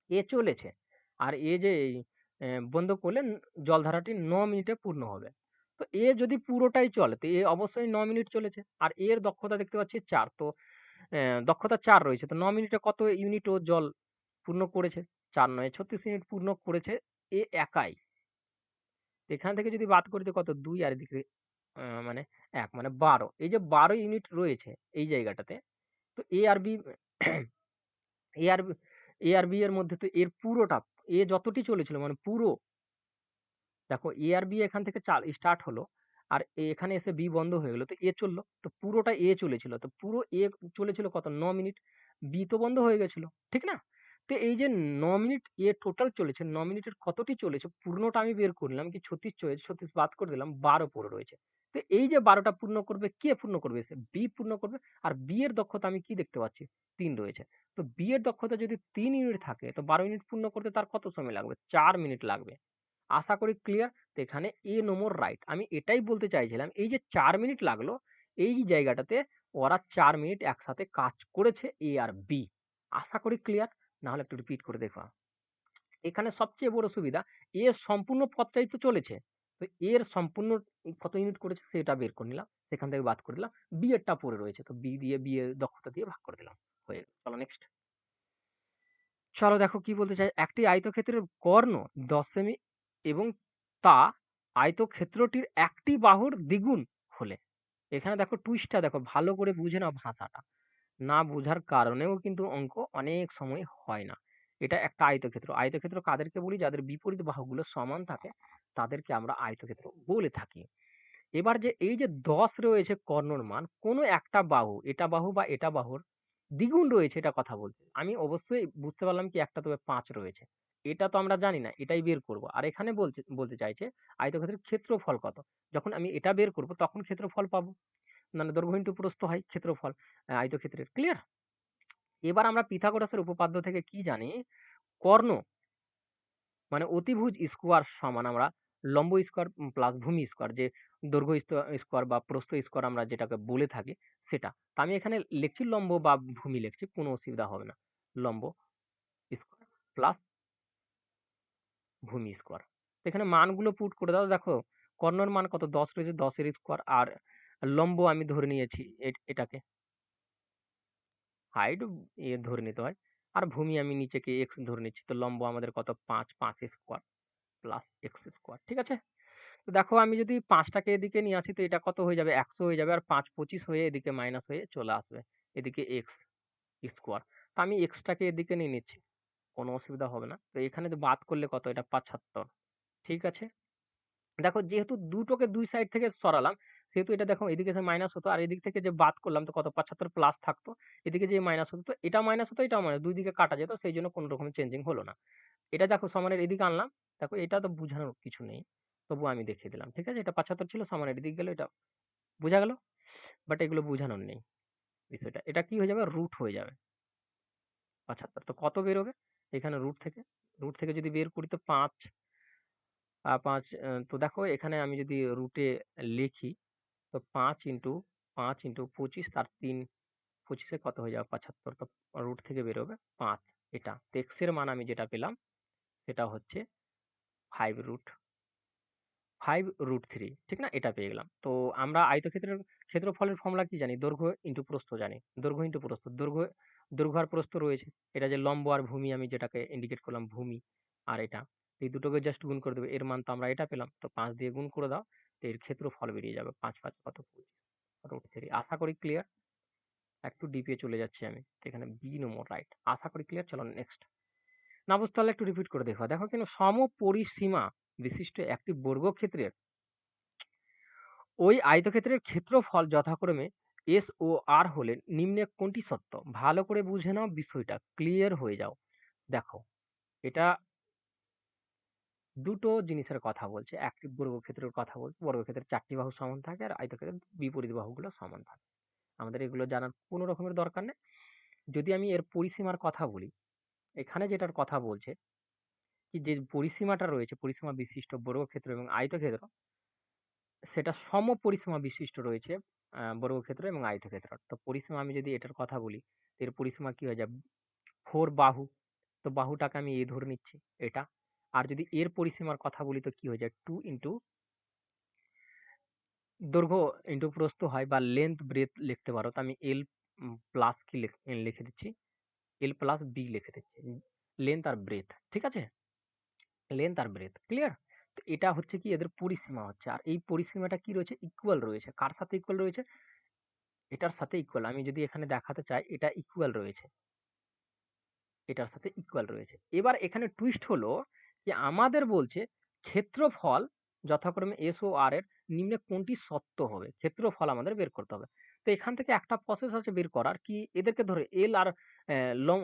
এ চলেছে। আর এ যে বন্ধ করলে জলধারাটি 9 মিনিটে পূর্ণ হবে। তো এ যদি পুরোটাই চলে তো এ অবশ্যই 9 মিনিট চলেছে। আর এর দক্ষতা দেখতে পাচ্ছি 4, তো দক্ষতা 4 রয়েছে, তো 9 মিনিটে কত ইউনিট ও জল পূর্ণ করেছে, 4 9 36 ইউনিট পূর্ণ করেছে এ একাই। তো এখান থেকে যদি বাদ করি তো কত, 2 আর এদিকে মানে 1 মানে 12, এই যে 12 ইউনিট রয়েছে এই জায়গাটাতে। তো এ আর B A R A R B এর মধ্যে তো এর পুরোটা, এ যতটি চলেছিল মানে পুরো, দেখো এ আর বি এখান থেকে স্টার্ট হলো আর এখানে এসে বি বন্ধ হয়ে গেল, তো এ চললো, তো পুরোটা এ চলেছিল, তো পুরো এ চলেছিল কত, 9 মিনিট, বি তো বন্ধ হয়ে গেছিল, ঠিক না? তো এই যে 9 মিনিট এ টোটাল চলেছে, 9 মিনিটের কতটি চলেছে পূর্ণটা আমি বের করলাম, কি 36 চলেছে, 36 বাদ করে দিলাম, 12 পড়ে রয়েছে। তো এই যে 12টা পূর্ণ করবে, কে পূর্ণ করবে, এসে বি পূর্ণ করবে। আর বি এর দক্ষতা আমি কি দেখতে পাচ্ছি, 3 রয়েছে। তো বি এর দক্ষতা যদি 3 ইউনিট থাকে তো 12 ইউনিট পূর্ণ করতে তার কত সময় লাগবে, 4 মিনিট লাগবে। আশা করি ক্লিয়ার। তো এখানে এ নম্বর রাইট। আমি এটাই বলতে চাইছিলাম, এই যে 4 মিনিট লাগলো এই জায়গাটাতে, ওরা 4 মিনিট একসাথে কাজ করেছে এ আর বি। আশা করি ক্লিয়ার। না হলে একটু রিপিট করে দেখো। এখানে সবচেয়ে বড় সুবিধা, এ সম্পূর্ণ পথটাই তো চলেছে, তো এর সম্পূর্ণ কত ইউনিট করেছে সেটা বের করে নিলাম, সেখান থেকে বাদ করে দিলাম, বি এরটা পড়ে রয়েছে তো বি দিয়ে বি এর দক্ষতা দিয়ে ভাগ করে দিলাম, হয়ে গেল। চলো নেক্সট। চলো দেখো কি বলতে চাই, একটি আয়তক্ষেত্রের কর্ণ 10 সেমি এবং তা আয়তক্ষেত্রটির একটি বাহুর দ্বিগুণ হলে, এখানে দেখো টুইস্টটা দেখো, ভালো করে বুঝে নাও ভাষাটা। না বোঝার কারণেও কিন্তু অঙ্ক অনেক সময় হয় না। এটা একটা আয়তক্ষেত্র। আয়তক্ষেত্র কাদেরকে বলি? যাদের বিপরীত বাহুগুলো সমান থাকে তাদেরকে আমরা আয়তক্ষেত্র বলে থাকি। এবার যে এই যে ১০ রয়েছে কর্ণর মান, কোনো একটা বাহু, এটা বাহু বা এটা বাহুর দ্বিগুণ রয়েছে এটা কথা বলছে। আমি অবশ্যই বুঝতে পারলাম কি একটা তবে ৫ রয়েছে। এটা তো আমরা জানি না, এটাই বের করব। আর এখানে বলতে চাইছে আয়তক্ষেত্রের ক্ষেত্রফল কত? যখন আমি এটা বের করব তখন ক্ষেত্রফল পাবো। মানে দৈর্ঘ্য ইনটু প্রস্থ হয় ক্ষেত্রফল আয়তক্ষেত্রের। ক্লিয়ার? এবার আমরা পিথাগোরাসের উপপাদ্য থেকে কি জানি? কর্ণ মানে অতিভুজ স্কোয়ার সমান আমরা লম্ব স্কোয়ার প্লাস ভূমি স্কোয়ার, যে দৈর্ঘ্য স্কোয়ার বা প্রস্থ স্কোয়ার আমরা যেটাকে বলে থাকি সেটা। তা আমি এখানে লিখছি লম্ব বা ভূমি লিখছি, কোনো অসুবিধা হবে না। লম্ব স্কোয়ার প্লাস ভূমি স্কোয়ার। এখানে মানগুলো পুট করে দাও। দেখো কর্ণর মান কত? ১০ রয়েছে, ১০ এর স্কোয়ার। আর লম্ব আমি ধরে নিয়েছি এটাকে হাইট ধরে নিতে হয়। আর ভূমি আমি নিচেকে এক্স ধরে নিচ্ছি। তো লম্ব আমাদের কত? ৫, ৫ স্কোয়ার প্লাস এক্স স্কোয়ার। ঠিক আছে? তো দেখো আমি যদি ৫ টাকে এদিকে নিয়ে আসি তো এটা কত হয়ে যাবে? ১০০ হয়ে যাবে। আর ৫ ২৫ হয়ে এদিকে মাইনাস হয়ে চলে আসবে। এদিকে এক্স স্কোয়ার। তো আমি এক্স টাকে এদিকে নিয়ে নিচ্ছি। কোনো অসুবিধা হবে না। তো এখানে তো বাদ করলে কত? এটা ৭৫। ঠিক আছে? দেখো যেহেতু দুটোকে ২ সাইড থেকে সরালাম, সেহেতু এটা দেখো এদিকে এসে মাইনাস হতো। আর এদিক থেকে যে বাদ করলাম তো কত? ৭৫ প্লাস থাকতো। এদিকে যে মাইনাস হতো তো এটা মাইনাস হতো, এটাও মাইনাস। ২ দিকে কাটা যেত। সেইজন্য কোনো রকম চেঞ্জিং হলো না। এটা দেখো সমানের এদিকে আনলাম। দেখো এটা তো বুঝানোর কিছু নেই। তবুও আমি দেখিয়ে দিলাম। ঠিক আছে? এটা ৭৫ ছিল, সমানের এদিকে গেল, এটা বোঝা গেল? বাট এগুলো বুঝানোর নেই বিষয়টা। এটা কি হয়ে যাবে? রুট হয়ে যাবে ৭৫। তো কত বেরোবে? এখানে রুট থেকে যদি বের করি তো ৫ ৫ তো দেখো এখানে আমি যদি রুটে লিখি তো ৫ ইন্টু ৫ ইন্টু ২৫ তার ৩ ২৫ এ কত হয়ে যাবে? ৭৫। তো রুট থেকে বেরোবে ৫ এটা। তো এক্স এর মান আমি যেটা পেলাম সেটা হচ্ছে ৫ রুট 5√3, ঠিক না? এটা পেয়ে গেলাম। তো আমরা আয়তক্ষেত্রের ক্ষেত্রফলের ফর্মুলা কি জানি? দৈর্ঘ্য ইনটু প্রস্থ জানি। দৈর্ঘ্য ইনটু প্রস্থ। দৈর্ঘ্য আর প্রস্থ রয়েছে। এটা যে লম্ব আর ভূমি আমি যেটাকে ইন্ডিকেট করলাম ভূমি আর এটা। এই দুটোকে জাস্ট গুণ করে দেব। এর মান তো আমরা এটা পেলাম। তো ৫ দিয়ে গুণ করে দাও। তো এর ক্ষেত্রফল বেরিয়ে যাবে। ৫ ৫ কত? 25√3। আশা করি ক্লিয়ার। একটু ডিপে চলে যাচ্ছি আমি। এখানে বি নম্বর রাইট। আশা করি ক্লিয়ার। চলো নেক্সট। না বুঝতে পারলে একটু রিপিট করে দেখো। দেখো কিন্তু সমপরিসীমা বিশিষ্ট একটি বর্গক্ষেত্রের ওই আয়তক্ষেত্রের ক্ষেত্রফল যথাক্রমে এস ও আর হলে নিম্নে কোনটি সত্য? ভালো করে বুঝে নাও বিষয়টা, ক্লিয়ার হয়ে যাও। দেখো এটা দুটো জিনিসের কথা বলছে। একটি বর্গক্ষেত্রের কথা বলছে। বর্গক্ষেত্রের ৪টি বাহু সমান থাকে আর আয়তক্ষেত্রের বিপরীত বাহুগুলো সমান থাকে। আমাদের এগুলো জানার কোনো রকমের দরকার নেই। যদি আমি এর পরিসীমার কথা বলি, এখানে যেটার কথা বলছে কি যে পরিসীমাটা রয়েছে, পরিসীমা বিশিষ্ট বর্গক্ষেত্র এবং আয়তক্ষেত্র, সেটা সমপরিসীমা বিশিষ্ট রয়েছে বর্গক্ষেত্র এবং আয়তক্ষেত্র। তো পরিসীমা আমি যদি এটার কথা বলি, এর পরিসীমা কি হয়ে যাবে? 4 বাহু। তো বাহুটাকে আমি এ ধরে নিচ্ছি এটা। আর যদি এর পরিসীমার কথা বলি তো কি হয়ে যায়? 2 ইন্টু দৈর্ঘ্য ইন্টু প্রস্থ হয় বা লেন্থ ব্রেথ লিখতে পারো। তো আমি এল প্লাস কি লিখে দিচ্ছি? এল প্লাস বি লিখে দিচ্ছি। লেন্থ আর ব্রেথ। ঠিক আছে? লেন্থ আর ব্রেথ। ক্লিয়ার? তো এটা হচ্ছে কি এদের পরিসীমা হচ্ছে। আর এই পরিসীমাটা কি রয়েছে? ইকুয়াল রয়েছে। কার সাথে ইকুয়াল রয়েছে? এটার সাথে ইকুয়াল। আমি যদি এখানে দেখাতে চাই এটা ইকুয়াল রয়েছে। এটার সাথে ইকুয়াল রয়েছে। এবার এখানে টুইস্ট হলো যে আমাদের বলছে ক্ষেত্রফল যথাক্রমে এস ও আর এর নিম্নে কোনটি সত্য হবে? ক্ষেত্রফল আমাদের বের করতে হবে। তো এখান থেকে একটা প্রসেস আছে বের করার কি এদেরকে ধরে এল আর লং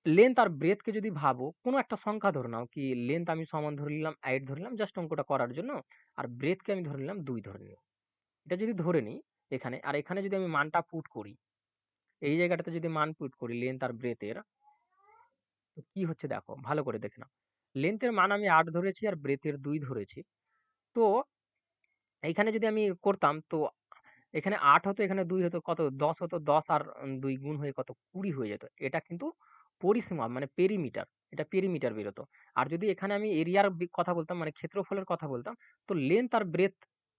লেন্থ আর ব্রেথ কে যদি ভাবো কোনো একটা সংখ্যা ধরে নাও কি লেন্থ আমি সমান ধরে নিলাম 8 ধরে নিলাম জাস্ট অঙ্কটা করার জন্য। আর ব্রেথ কে আমি ধরে নিলাম 2 ধরে নিলাম। এটা যদি ধরে নিই এখানে আর এখানে যদি আমি মানটা পুট করি এই জায়গাটাতে যদি মান পুট করি লেন্থ আর ব্রেথ এর তো কি হচ্ছে দেখো ভালো করে দেখে নাও। লেন্থের মান আমি ৮ ধরেছি আর ব্রেথের ২ ধরেছি। তো এইখানে যদি আমি করতাম তো এখানে ৮ হতো এখানে ২ হতো কত ১০ হতো ১০ আর ২ গুণ হয়ে কত ২০ হয়ে যেত। এটা কিন্তু পরিসীমা মানে পেরিমিটার। এটা পেরিমিটার বেরোতো। আর যদি এখানে আমি এরিয়ার কথা বলতাম মানে ক্ষেত্রফলের কথা বলতাম তো লেন্থ আর ব্রেথ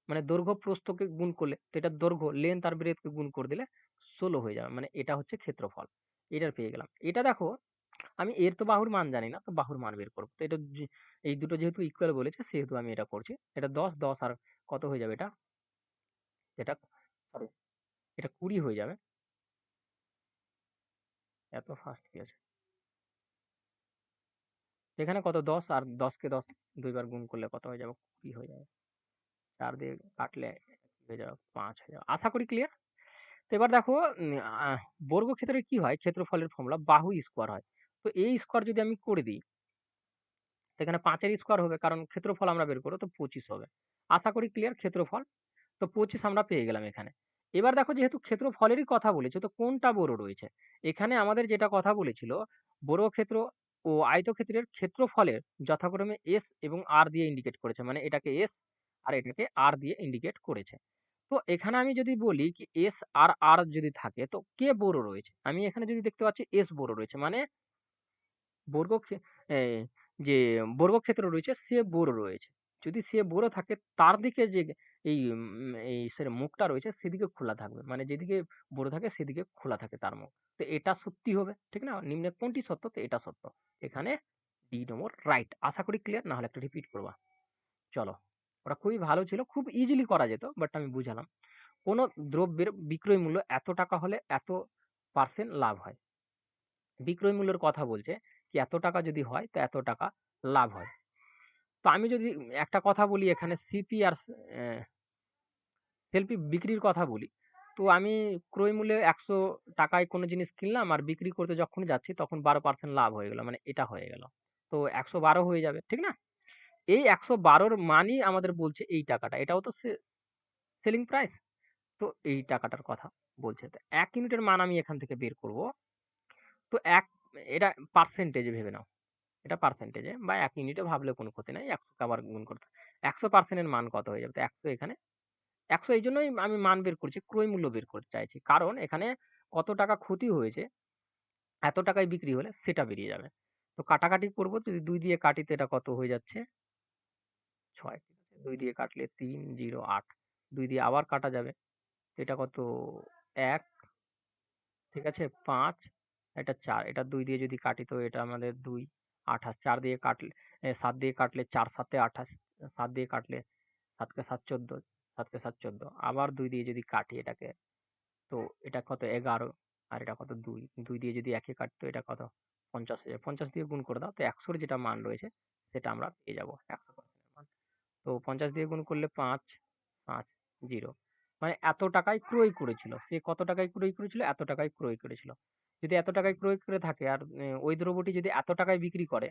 মানে দৈর্ঘ্য প্রস্থকে গুণ করলে তো এটা দৈর্ঘ্য লেন্থ আর ব্রেথকে গুণ করে দিলে ১৬ হয়ে যাবে। মানে এটা হচ্ছে ক্ষেত্রফল। এটার পেয়ে গেলাম। এটা দেখো আমি এর তো বাহুর মান জানি না। তো বাহুর মান বের করব। তো এটা এই দুটো যেহেতু ইকুয়াল বলেছে সেহেতু আমি এটা করছি। এটা ১০, ১০ আর কত হয়ে যাবে এটা? এটা সরি এটা ২০ হয়ে যাবে। এত ফাস্ট কি আছে? এখানে কত 10 আর 10 কে 10 দুইবার গুণ করলে কত হয়ে যাবে? 20 হয়ে যাবে। 4 দিয়ে কাটলে কি হয়ে যাবে? 5 হয়ে যাবে। আশা করি ক্লিয়ার? তো এবার দেখো আহ বর্গক্ষেত্রের কি হয়? ক্ষেত্রফলের ফর্মুলা বাহু স্কোয়ার হয়। তো এই স্কোয়ার যদি আমি করে দিই, এখানে 5 এর স্কোয়ার হবে কারণ ক্ষেত্রফল আমরা বের করব, তো 25 হবে। আশা করি ক্লিয়ার ক্ষেত্রফল। তো 25 আমরা পেয়ে গেলাম এখানে। এবার দেখো যেহেতু ক্ষেত্রফলেরই কথা বলেছে তো কোনটা বড় রয়েছে? এখানে আমাদের যেটা কথা বলেছিল বর্গক্ষেত্র ও আয়তক্ষেত্রের ক্ষেত্রফলের যথাক্রমে এস এবং আর দিয়ে ইন্ডিকেট করেছে। মানে এটাকে এস আর এটাকে আর দিয়ে ইন্ডিকেট করেছে। তো এখানে আমি যদি বলি কি এস আর আর যদি থাকে তো কে বড় রয়েছে? আমি এখানে যদি দেখতে পাচ্ছি এস বড় রয়েছে মানে বর্গ যে বর্গক্ষেত্র রয়েছে সে বড় রয়েছে। যদি সে বড় থাকে তার দিকে যে মুখটা রয়েছে সেদিকে খোলা থাকবে। মানে যেদিকে বড় থাকে সেদিকে খোলা থাকে তার মুখ। তো এটা সত্যি হবে। ঠিক না? নিম্নে কোনটি সত্য? তো এটা সত্য। এখানে ডি নম্বর রাইট। আশা করি ক্লিয়ার, না হলে একটু রিপিট করবা। চলো। ওটা খুবই ভালো ছিল। খুব ইজিলি করা যেত। বাট আমি বুঝালাম। কোন দ্রব্যের বিক্রয় মূল্য এত টাকা হলে এত পার্সেন্ট লাভ হয়। বিক্রয় মূল্যের কথা বলছে কি এত টাকা যদি হয় তো এত টাকা লাভ হয়। তো আমি যদি একটা কথা বলি এখানে সিপি আর সেলফি বিক্রির কথা বলি, তো আমি ক্রয় মূল্যে 100 টাকায় কোনো জিনিস কিনলাম আর বিক্রি করতে যখন যাচ্ছি তখন 12% লাভ হয়ে গেল। মানে এটা হয়ে গেল। তো 112 হয়ে যাবে। ঠিক না? এই 112 র মানই আমাদের বলছে এই টাকাটা। এটাও তো সেলিং প্রাইস। তো এই টাকাটার কথা বলছে। তো 1 ইউনিটের মান আমি এখান থেকে বের করব। তো এটা পার্সেন্টেজে ভেবে নাও। এটা পার্সেন্টেজে বা 1 ইউনিটে ভাবলে কোনো ক্ষতি নাই। 100 কে আবার গুণ করতে 100% এর মান কত হয়ে যাবে? তো 100 এখানে 100 এইজন্যই আমি মান বের করছি, ক্রয় মূল্য বের করতে চাইছি। কারণ এখানে কত টাকা ক্ষতি হয়েছে, এত টাকায় বিক্রি হলে সেটা বেরিয়ে যাবে। তো কাটাকাটি করব, যদি 2 দিয়ে কাটি তো এটা কত হয়ে যাচ্ছে? 6। ঠিক আছে? 2 দিয়ে কাটলে 3, 0, 8। 2 দিয়ে আবার কাটা যাবে। এটা কত? 1, ঠিক আছে? 5, এটা 4। এটা 2 দিয়ে যদি কাটি তো এটা আমাদের 2, 28। 4 দিয়ে কাটলে 7 দিয়ে কাটলে 4 7 এ 28। 7 দিয়ে কাটলে 7 কে 7 14, 7 কে 7 14। আবার 2 দিয়ে যদি কাটি এটাকে তো এটা কত? 11 আর এটা কত? 2। 2 দিয়ে যদি একে কাটি তো এটা কত? 50 হয়ে যাবে। 50 দিয়ে গুণ করে দাও। তো 100 র যেটা মান রয়েছে সেটা আমরা পেয়ে যাব। 100% এর মান। তো 50 দিয়ে গুণ করলে 5, 5, 0। মানে এত টাকায় ক্রয় করেছিল। সে কত টাকায় ক্রয় করেছিল? এত টাকায় ক্রয় করেছিল। যদি এত টাকায় ক্রয় করে থাকে আর ওই দ্রব্যটি যদি এত টাকায় বিক্রি করে,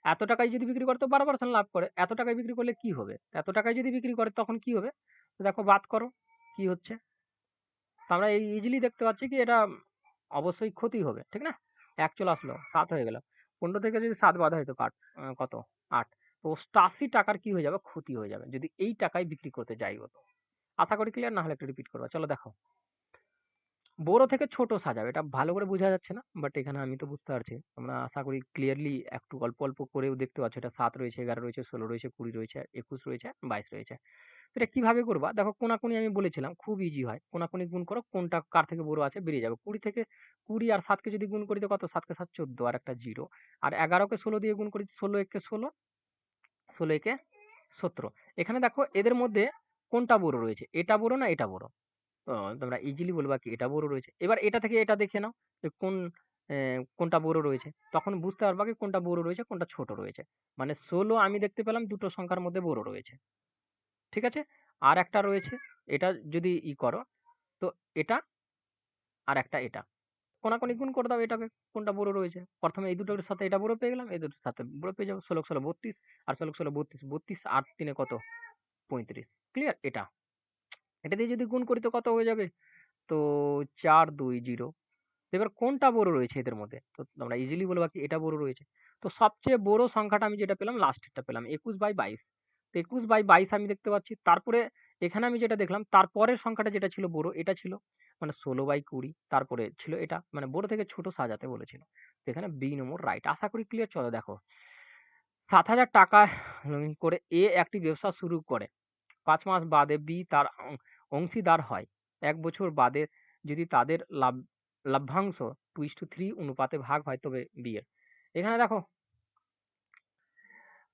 এত টাকায় যদি বিক্রি করে তো 12% লাভ করে। এত টাকায় বিক্রি করলে কি হবে? এত টাকায় যদি বিক্রি করে তখন কি হবে? তো দেখো বাদ করো কি হচ্ছে। তো আমরা এই ইজিলি দেখতে পাচ্ছি কি এটা অবশ্যই ক্ষতি হবে। ঠিক না? ১ চলে আসলো, ৭ হয়ে গেল। ১৫ থেকে যদি ৭ বাদ হয় তো কত? ৮। তো ৮৮ টাকার কি হয়ে যাবে? ক্ষতি হয়ে যাবে। যদি এই টাকায় বিক্রি করতে যাই ও তো। আশা করি ক্লিয়ার, না হলে একটু রিপিট করবা। চলো দেখো। বড় থেকে ছোট সাজাবে। এটা ভালো করে বোঝা যাচ্ছে না। বাট এখানে আমি তো বুঝতে পারছি। তোমরা আশা করি ক্লিয়ারলি একটু অল্প, অল্প করেও দেখতে পাচ্ছ। এটা ৭ রয়েছে, ১১ রয়েছে, ১৬ রয়েছে, ২০ রয়েছে, ২১ রয়েছে, ২২ রয়েছে। তো এটা কিভাবে করবা? দেখো কোনাকুনি আমি বলেছিলাম খুব ইজি হয়। কোনাকুনি গুণ করো, কোনটা কার থেকে বড় আছে বেরিয়ে যাবে। 20 আর ৭ কে যদি গুণ করি তো কত? ৭ কে ৭ 14 আর একটা 0। আর 11 কে 16 দিয়ে গুণ করি 16 একে 16, 16 একে 17। এখানে দেখো এদের মধ্যে কোনটা বড় রয়েছে? এটা বড় না এটা বড়? তোমরা ইজিলি বলবা কি এটা বড় রয়েছে। এবার এটা থেকে এটা দেখে নাও যে কোনটা বড় রয়েছে। তখন বুঝতে পারবা কি কোনটা বড় রয়েছে, কোনটা ছোট রয়েছে। মানে 16 আমি দেখতে পেলাম দুটো সংখ্যার মধ্যে বড় রয়েছে। ঠিক আছে? আর একটা রয়েছে, এটা যদি করো তো এটা আর একটা এটা। কোনাকুনি গুণ করে দাও এটাকে কোনটা বড় রয়েছে। প্রথমে এই দুটোর সাথে এটা বড় পেয়ে গেলাম, এই দুটোর সাথে বড় পেয়ে যাবো। 16 16 32 আর 16 16 32, 32 আর 3 কত? 35। ক্লিয়ার? এটা। এটা দিয়ে যদি গুণ করি তো কত হয়ে যাবে? তো 4 2 0। এবার কোনটা বড় রয়েছে এদের মধ্যে? তো আমরা ইজিলি বলবা কি এটা বড় রয়েছে। তো সবচেয়ে বড় সংখ্যাটা আমি যেটা পেলাম লাস্টেরটা পেলাম 21/22। তো 21/22 আমি দেখতে পাচ্ছি। তারপরে এখানে আমি যেটা দেখলাম তারপরের সংখ্যাটা যেটা ছিল বড় এটা ছিল। মানে 16/20 তারপরে ছিল এটা। মানে বড় থেকে ছোট সাজাতে বলেছিল। তো এখানে বি নম্বর রাইট। আশা করি ক্লিয়ার। চলো দেখো। ৭,০০০ টাকা করে এ একটি ব্যবসা শুরু করে। ৫ মাস বাদে বি তার অংশীদার হয়। ১ বছর বাদে যদি তাদের লভ্যাংশ 2:3 অনুপাতে ভাগ হয় তবে বি এর। এখানে দেখো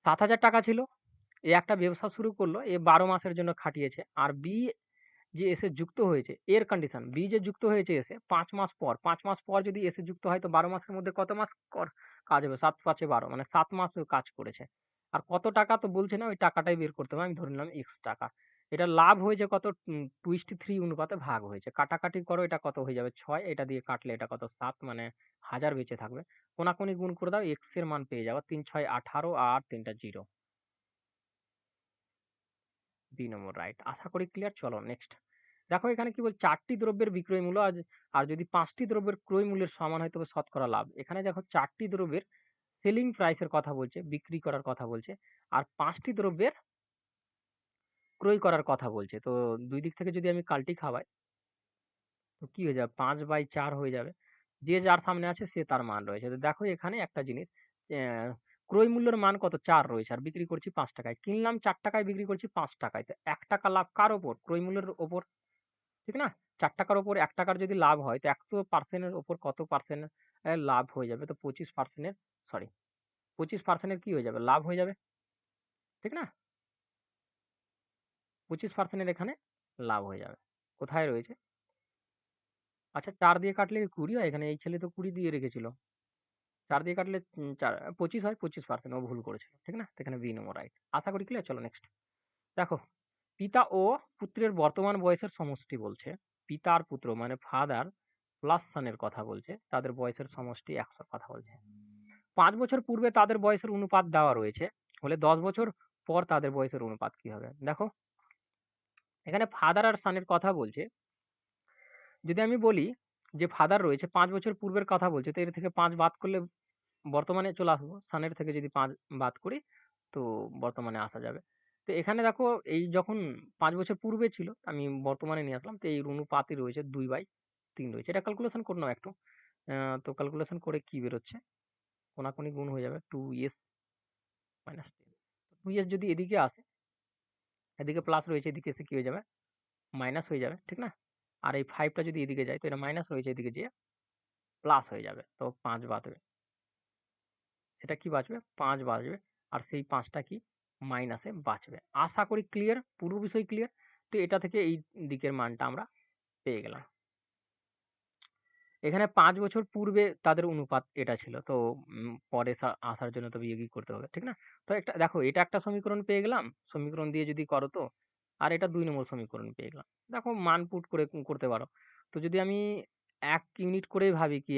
৭,০০০ টাকা ছিল। এ একটা ব্যবসা শুরু করলো। এ ১২ মাসের জন্য খাটিয়েছে। আর বি যে এসে যুক্ত হয়েছে এর কন্ডিশন, বি যে যুক্ত হয়েছে এসে 5 মাস পর, 5 মাস পর যদি এসে যুক্ত হয় তো 12 মাসের মধ্যে কত মাস কাজ হবে? 7 5 এ 12, মানে 7 মাস ও কাজ করেছে। আর কত টাকা তো বলছে না, ওই টাকাটাই বের করতে হবে। আমি ধরে নিলাম এক্স টাকা। এটা লাভ হয়েছে কত? 2:3 অনুপাতে ভাগ হয়েছে। কাটাকাটি করো, এটা কত হয়ে যাবে? 6, এটা দিয়ে কাটলে এটা কত? 7, মানে 1000 বেঁচে থাকবে। কোনাকুনি গুণ করে দাও, এক্স এর মান পেয়ে যাবো 3 6 18 আর 3টা 0। বি নম্বর রাইট। আশা করি ক্লিয়ার। চলো নেক্সট। দেখো এখানে কি বল, 4টি দ্রব্যের বিক্রয় মূল্য আর যদি 5টি দ্রব্যের ক্রয় মূল্যের সমান হয় তবে শতকরা লাভ। এখানে দেখো 4টি দ্রব্যের সেলিং প্রাইসের কথা বলছে, বিক্রি করার কথা বলছে, আর 5টি দ্রব্যের ক্রয় করার কথা বলছে। তো দুই দিক থেকে যদি আমি কাল্টি খাওয়াই তো কি হয়ে যাবে? 5/4 হয়ে যাবে। যে যার সামনে আছে সে তার মান রয়েছে। তো দেখো এখানে একটা জিনিস, আহ, ক্রয় মূল্যের মান কত? 4 রয়েছে, আর বিক্রি করছি 5 টাকায়। কিনলাম 4 টাকায়, বিক্রি করছি 5 টাকায়। তো 1 টাকা লাভ কার ওপর? ক্রয় মূল্যের ওপর, ঠিক না? 4 টাকার ওপর 1 টাকার যদি লাভ হয় তো 100% এর ওপর কত পার্সেন্ট লাভ হয়ে যাবে? তো 25% এর, সরি, 25% এর কি হয়ে যাবে? লাভ হয়ে যাবে, ঠিক না? 25% এর এখানে লাভ হয়ে যাবে। কোথায় রয়েছে? আচ্ছা, 4 দিয়ে কাটলে কি 20 হয়? এখানে এই ছেলে তো 20 দিয়ে রেখেছিল। 4 দিয়ে কাটলে 25 হয়, 25%। ও ভুল করেছিল, ঠিক না? তো এখানে বি নম্বর রাইট। আশা করি ক্লিয়ার। চলো নেক্সট। দেখো, পিতা ও পুত্রের বর্তমান বয়সের সমষ্টি বলছে। পিতা আর পুত্র মানে ফাদার প্লাস সনের কথা বলছে, তাদের বয়সের সমষ্টি 100 কথা বলছে। 5 বছর পূর্বে তাদের বয়সের অনুপাত দেওয়া রয়েছে, হলে 10 বছর পর তাদের বয়সের অনুপাত কি হবে? দেখো এখানে ফাদার আর সনের কথা বলছে। যদি আমি বলি যে ফাদার রয়েছে 5 বছর পূর্বের কথা বলছে, তো এর থেকে 5 বাদ করলে বর্তমানে চলে আসবো। সানের থেকে যদি 5 বাদ করি তো বর্তমানে আসা যাবে। তো এখানে দেখো, এই যখন 5 বছর পূর্বে ছিল আমি বর্তমানে নিয়ে আসলাম, তো এই অনুপাতই রয়েছে 2/3 রয়েছে। এটা ক্যালকুলেশন করে নাও একটু। তো ক্যালকুলেশন করে কি বেরোচ্ছে? কোনাকুনি গুণ হয়ে যাবে 2s মাইনাস 10। 2s যদি এদিকে আসে, এদিকে প্লাস রয়েছে, এদিকে এসে কি হয়ে যাবে? মাইনাস হয়ে যাবে, ঠিক না? আর এই 5টা যদি এদিকে যায় তো এটা মাইনাস রয়েছে, এদিকে যেয়ে প্লাস হয়ে যাবে। তো 5 বাদ, সেটা কি বাঁচবে? 5 বাঁচবে। আর সেই 5টা কি? মাইনাসে বাঁচবে। আশা করি ক্লিয়ার, পুরো বিষয় ক্লিয়ার। তো এটা থেকে এই দিকের মানটা আমরা পেয়ে গেলাম। এখানে 5 বছর পূর্বে তাদের অনুপাত এটা ছিল। তো পরে আসার জন্য তো বিয়োগই করতে হবে, ঠিক না? তো একটা দেখো, এটা একটা সমীকরণ পেয়ে গেলাম, সমীকরণ দিয়ে যদি করো তো। আর এটা 2 নম্বর সমীকরণ পেয়ে গেলাম। দেখো মান পুট করে করতে পারো। তো যদি আমি 1 ইউনিট করেই ভাবি কি,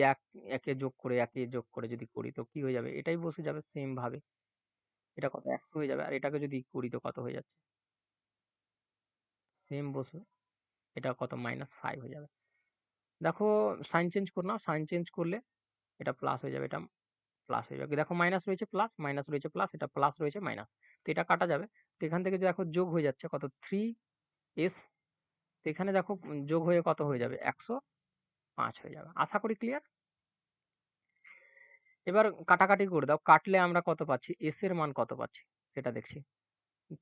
একে যোগ করে একে যোগ করে যদি করি তো কি হয়ে যাবে? এটাই বসে যাবে সেম ভাবে। এটা কত? 100 হয়ে যাবে। আর এটাকে যদি করি তো কত হয়ে যাচ্ছে? সেম বসবে। এটা কত? -5 হয়ে যাবে। দেখো সাইন চেঞ্জ করে নাও, সাইন চেঞ্জ করলে এটা প্লাস হয়ে যাবে, এটা প্লাস হয়ে যাবে। দেখো মাইনাস রয়েছে প্লাস, মাইনাস রয়েছে প্লাস, এটা প্লাস রয়েছে মাইনাস। তো এটা কাটা যাবে। তো এখান থেকে যে দেখো যোগ হয়ে যাচ্ছে কত? 3s। তো এখানে দেখো যোগ হয়ে কত হয়ে যাবে? 105 হয়ে যাবে। আশা করি ক্লিয়ার। এবার কাটাকাটি করে দাও, কাটলে আমরা কত পাচ্ছি? এস এর মান কত পাচ্ছি সেটা দেখছি।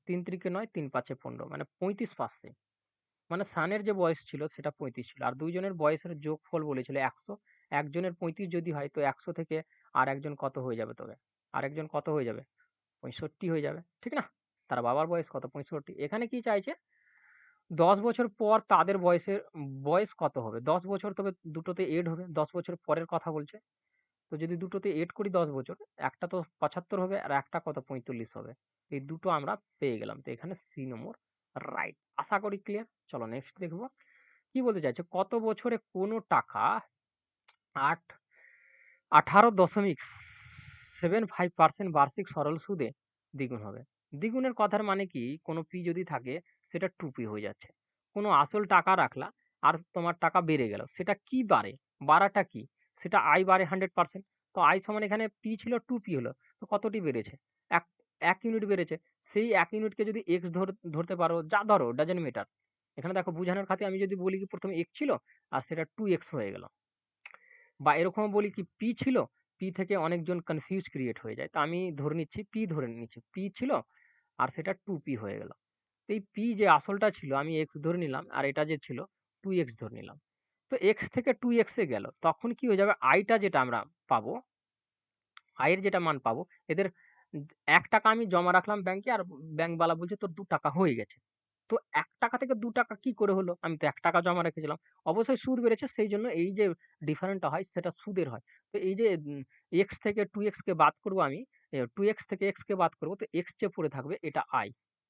3 3 9, 3 5 15, মানে 35 পাচ্ছে। মানে সানের যে বয়স ছিল সেটা 35 ছিল, আর দুইজনের বয়সের যোগফল বলেছিল 100। একজনের 35 যদি হয় তো 100 থেকে আর একজন কত হয়ে যাবে? তবে আর একজন কত হয়ে যাবে? 65 হয়ে যাবে, ঠিক না? তার বাবার বয়স কত? 65। এখানে কি চাইছে? 10 বছর পর তাদের বয়স কত হবে? 10 বছর, তবে দুটোতে এড হবে। 10 বছর পরের কথা বলছে। তো যদি দুটোতে এড করি 10 বছর, একটা তো 75 হবে আর একটা কত? 45 হবে। এই দুটো আমরা পেয়ে গেলাম। তো এখানে সি নম্বর রাইট। আশা করি ক্লিয়ার। চলো নেক্সট দেখবো। কি বলতে চাইছে? কত বছরে কোনো টাকা আট 18.75% বার্ষিক সরল সুদে দ্বিগুণ হবে? দ্বিগুণের কথার মানে কি? কোনো পি যদি থাকে সেটা 2p হয়ে যাচ্ছে। কোনো আসল টাকা রাখলা আর তোমার টাকা বেড়ে গেল, সেটা কি বাড়ে? বাড়াটা কি? সেটা আয় বাড়ে 100%। তো আয় সমান এখানে পি ছিল 2p হলো, তো কতটি বেড়েছে? এক এক ইউনিট বেড়েছে। সেই 1 ইউনিটকে যদি এক্স ধরতে পারো, যা ধরো, ডাজেন্ট ম্যাটার। এখানে দেখো বুঝানোর খাতে আমি যদি বলি কি প্রথমে এক্স ছিল আর সেটা 2x হয়ে গেল, বা এরকম বলি কি পি ছিল, পি থেকে অনেকজন কনফিউজ ক্রিয়েট হয়ে যায়। তো আমি ধরে নিচ্ছি পি, ধরে নিচ্ছি পি ছিল আর সেটা 2p হয়ে গেল। তো এই পি যে আসলটা ছিল আমি এক্স ধরে নিলাম, আর এটা যে ছিল 2x ধরে নিলাম। তো এক্স থেকে 2x এ গেল, তখন কি হয়ে যাবে? আইটা যেটা আমরা পাবো, আয়ের যেটা মান পাবো, এদের 1 টাকা আমি জমা রাখলাম ব্যাংকে, আর ব্যাংকবালা বলছে তোর 2 টাকা হয়ে গেছে। তো ৳১ থেকে ৳২ কি করে হলো? আমি তো ৳১ জমা রেখেছিলাম। অবশ্যই সুদ বেড়েছে, সেইজন্য এই যে ডিফারেন্টটা হয় সেটা সুদের হয়। তো এই যে x থেকে 2x কে বাদ করব আমি, 2x থেকে x কে বাদ করব, তো x যে পড়ে থাকবে এটা i।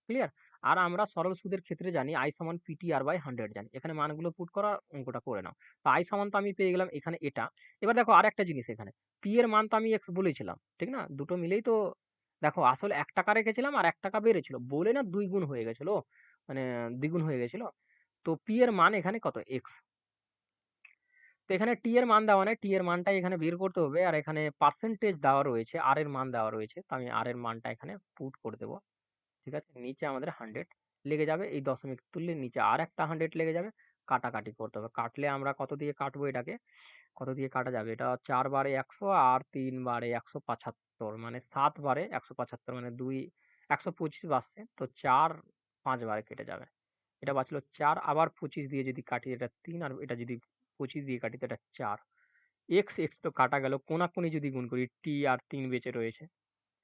ক্লিয়ার? আর আমরা সরল সুদের ক্ষেত্রে জানি i সমান PTR/100 জানি। এখানে মানগুলো পুট করা, অঙ্কটা করে নাও। তো i সমান তো আমি পেয়ে গেলাম এখানে এটা। এবার দেখো আরেকটা জিনিস এখানে। P এর মান তো আমি x বলেছিলাম। ঠিক না? দুটো মিলেই তো দেখো আসলে ৳১ রেখেছিলাম আর ৳১ বেড়েছিল। বলে না ২ গুণ হয়ে গেছিল। মানে দ্বিগুণ হয়ে গেছিল। তো P এর মান এখানে কত? x। তো এখানে T এর মান দেওয়া নাই। T এর মানটাই এখানে বের করতে হবে। আর এখানে পার্সেন্টেজ দেওয়া রয়েছে, R এর মান দেওয়া রয়েছে। তো আমি R এর মানটা এখানে পুট করে দেব। ঠিক আছে? নিচে আমাদের 100 লেগে যাবে। এই দশমিক তুললে নিচে আরেকটা 100 লেগে যাবে। কাটাকাটি করতে হবে। কাটলে আমরা কত দিয়ে কাটবো এটাকে? কত দিয়ে কাটা যাবে? এটা ৪ বারে ১০০ আর ৩ বারে ১৭৫ মানে ৭ বারে ১৭৫ মানে ১২৫ বাঁচছে। তো ৪ ৫ বারে কেটে যাবে। এটা বাঁচলো ৪, আবার ২৫ দিয়ে যদি কাটি এটা ৩, আর এটা যদি ২৫ দিয়ে কাটি তো এটা ৪। x তো কাটা গেল। কোনাকুনি যদি গুণ করি t আর ৩ বেঁচে রয়েছে।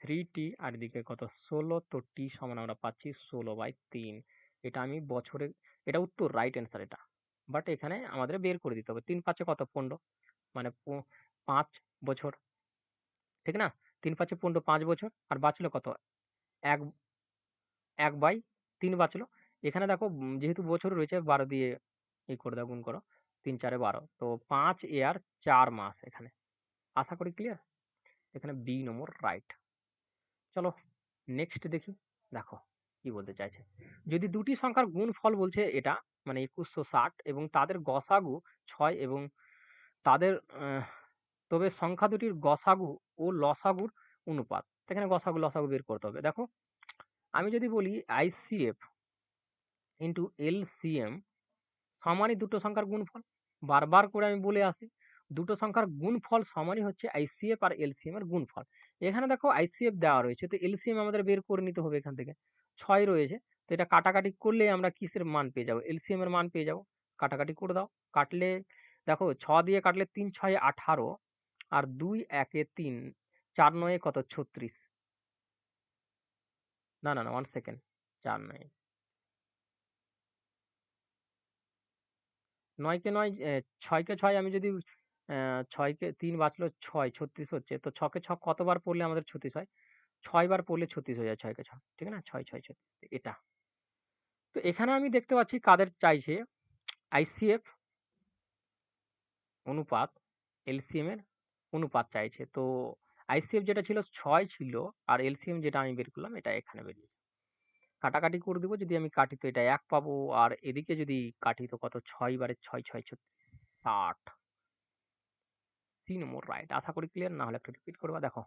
3t আর এদিকে কত ১৬, তো t সমান আমরা পাচ্ছি ১৬/৩। এটা আমি বছরে, এটা উত্তর, রাইট অ্যান্সার এটা। বাট এখানে আমাদের বের করে দিতে হবে। ৩ ৫ কত ১৫, মানে ৫ বছর। ঠিক না? ৩ ৫ ১৫, ৫ বছর। আর বাঁচলো কত? ১ ১/৩ বাঁচলো। এখানে দেখো যেহেতু বছর রয়েছে ১২ দিয়ে করে দাও, গুণ করো। ৩ ৪ এ ১২। তো ৫ ইয়ার ৪ মাস এখানে। আশা করি ক্লিয়ার? এখানে বি নম্বর রাইট। চলো নেক্সট দেখি। দেখো কি বলতে চাইছে। যদি দুটি সংখ্যার গুণফল বলছে এটা, মানে ২১৬০, এবং তাদের গসাগু ৬ এবং তাদের তবে সংখ্যা দুটির গসাগু ও লসাগুর অনুপাত। এখানে গসাগু লসাগু বের করতে হবে। দেখো আমি যদি বলি ICF ইন্টু LCM সমানই দুটো সংখ্যার গুণফল। বারবার করে আমি বলে আসি, দুটো সংখ্যার গুণফল সমানই হচ্ছে ICF আর LCM এর গুণফল। এখানে দেখো ICF দেওয়া রয়েছে, তো LCM আমাদের বের করে নিতে হবে এখান থেকে। ৬ রয়েছে, তো এটা কাটাকাটি করলে আমরা কিসের মান পেয়ে যাবো? LCM এর মান পেয়ে যাবো। কাটাকাটি করে দাও। কাটলে দেখো ৬ দিয়ে কাটলে ৩ ৬ এ ১৮, আর ২ ১ এ ৩, ৪ ৯ এ কত ৩৬। না না না, 1 সেকেন্ড। ৪ নয়, ৯ কে ৯, ৬ কে ৬ আমি যদি ৬ কে ৩ বাঁচলো ৬, ৩৬ হচ্ছে। তো ৬ কে ৬ কতবার পড়লে আমাদের ৩৬ হয়? ৬ বার পড়লে ৩৬ হয়ে যায় ৬ কে ৬। ঠিক না? ৬ ৬ ৩৬ এটা। তো এখানে আমি দেখতে পাচ্ছি কাদের চাইছে, ICF অনুপাত LCM এর অনুপাত চাইছে। তো ICF যেটা ছিল ৬ ছিল, আর LCM যেটা আমি বের করলাম এটা এখানে বেরিয়েছে। কাটাকাটি করে দিব। যদি আমি কাটি তো এটা ১ পাবো, আর এদিকে যদি কাটি তো কত ৬ বারে ৬ ৬ ৬০। ৩ নম্বর রাইট। আশা করি ক্লিয়ার, না হলে একটু রিপিট করবা। দেখো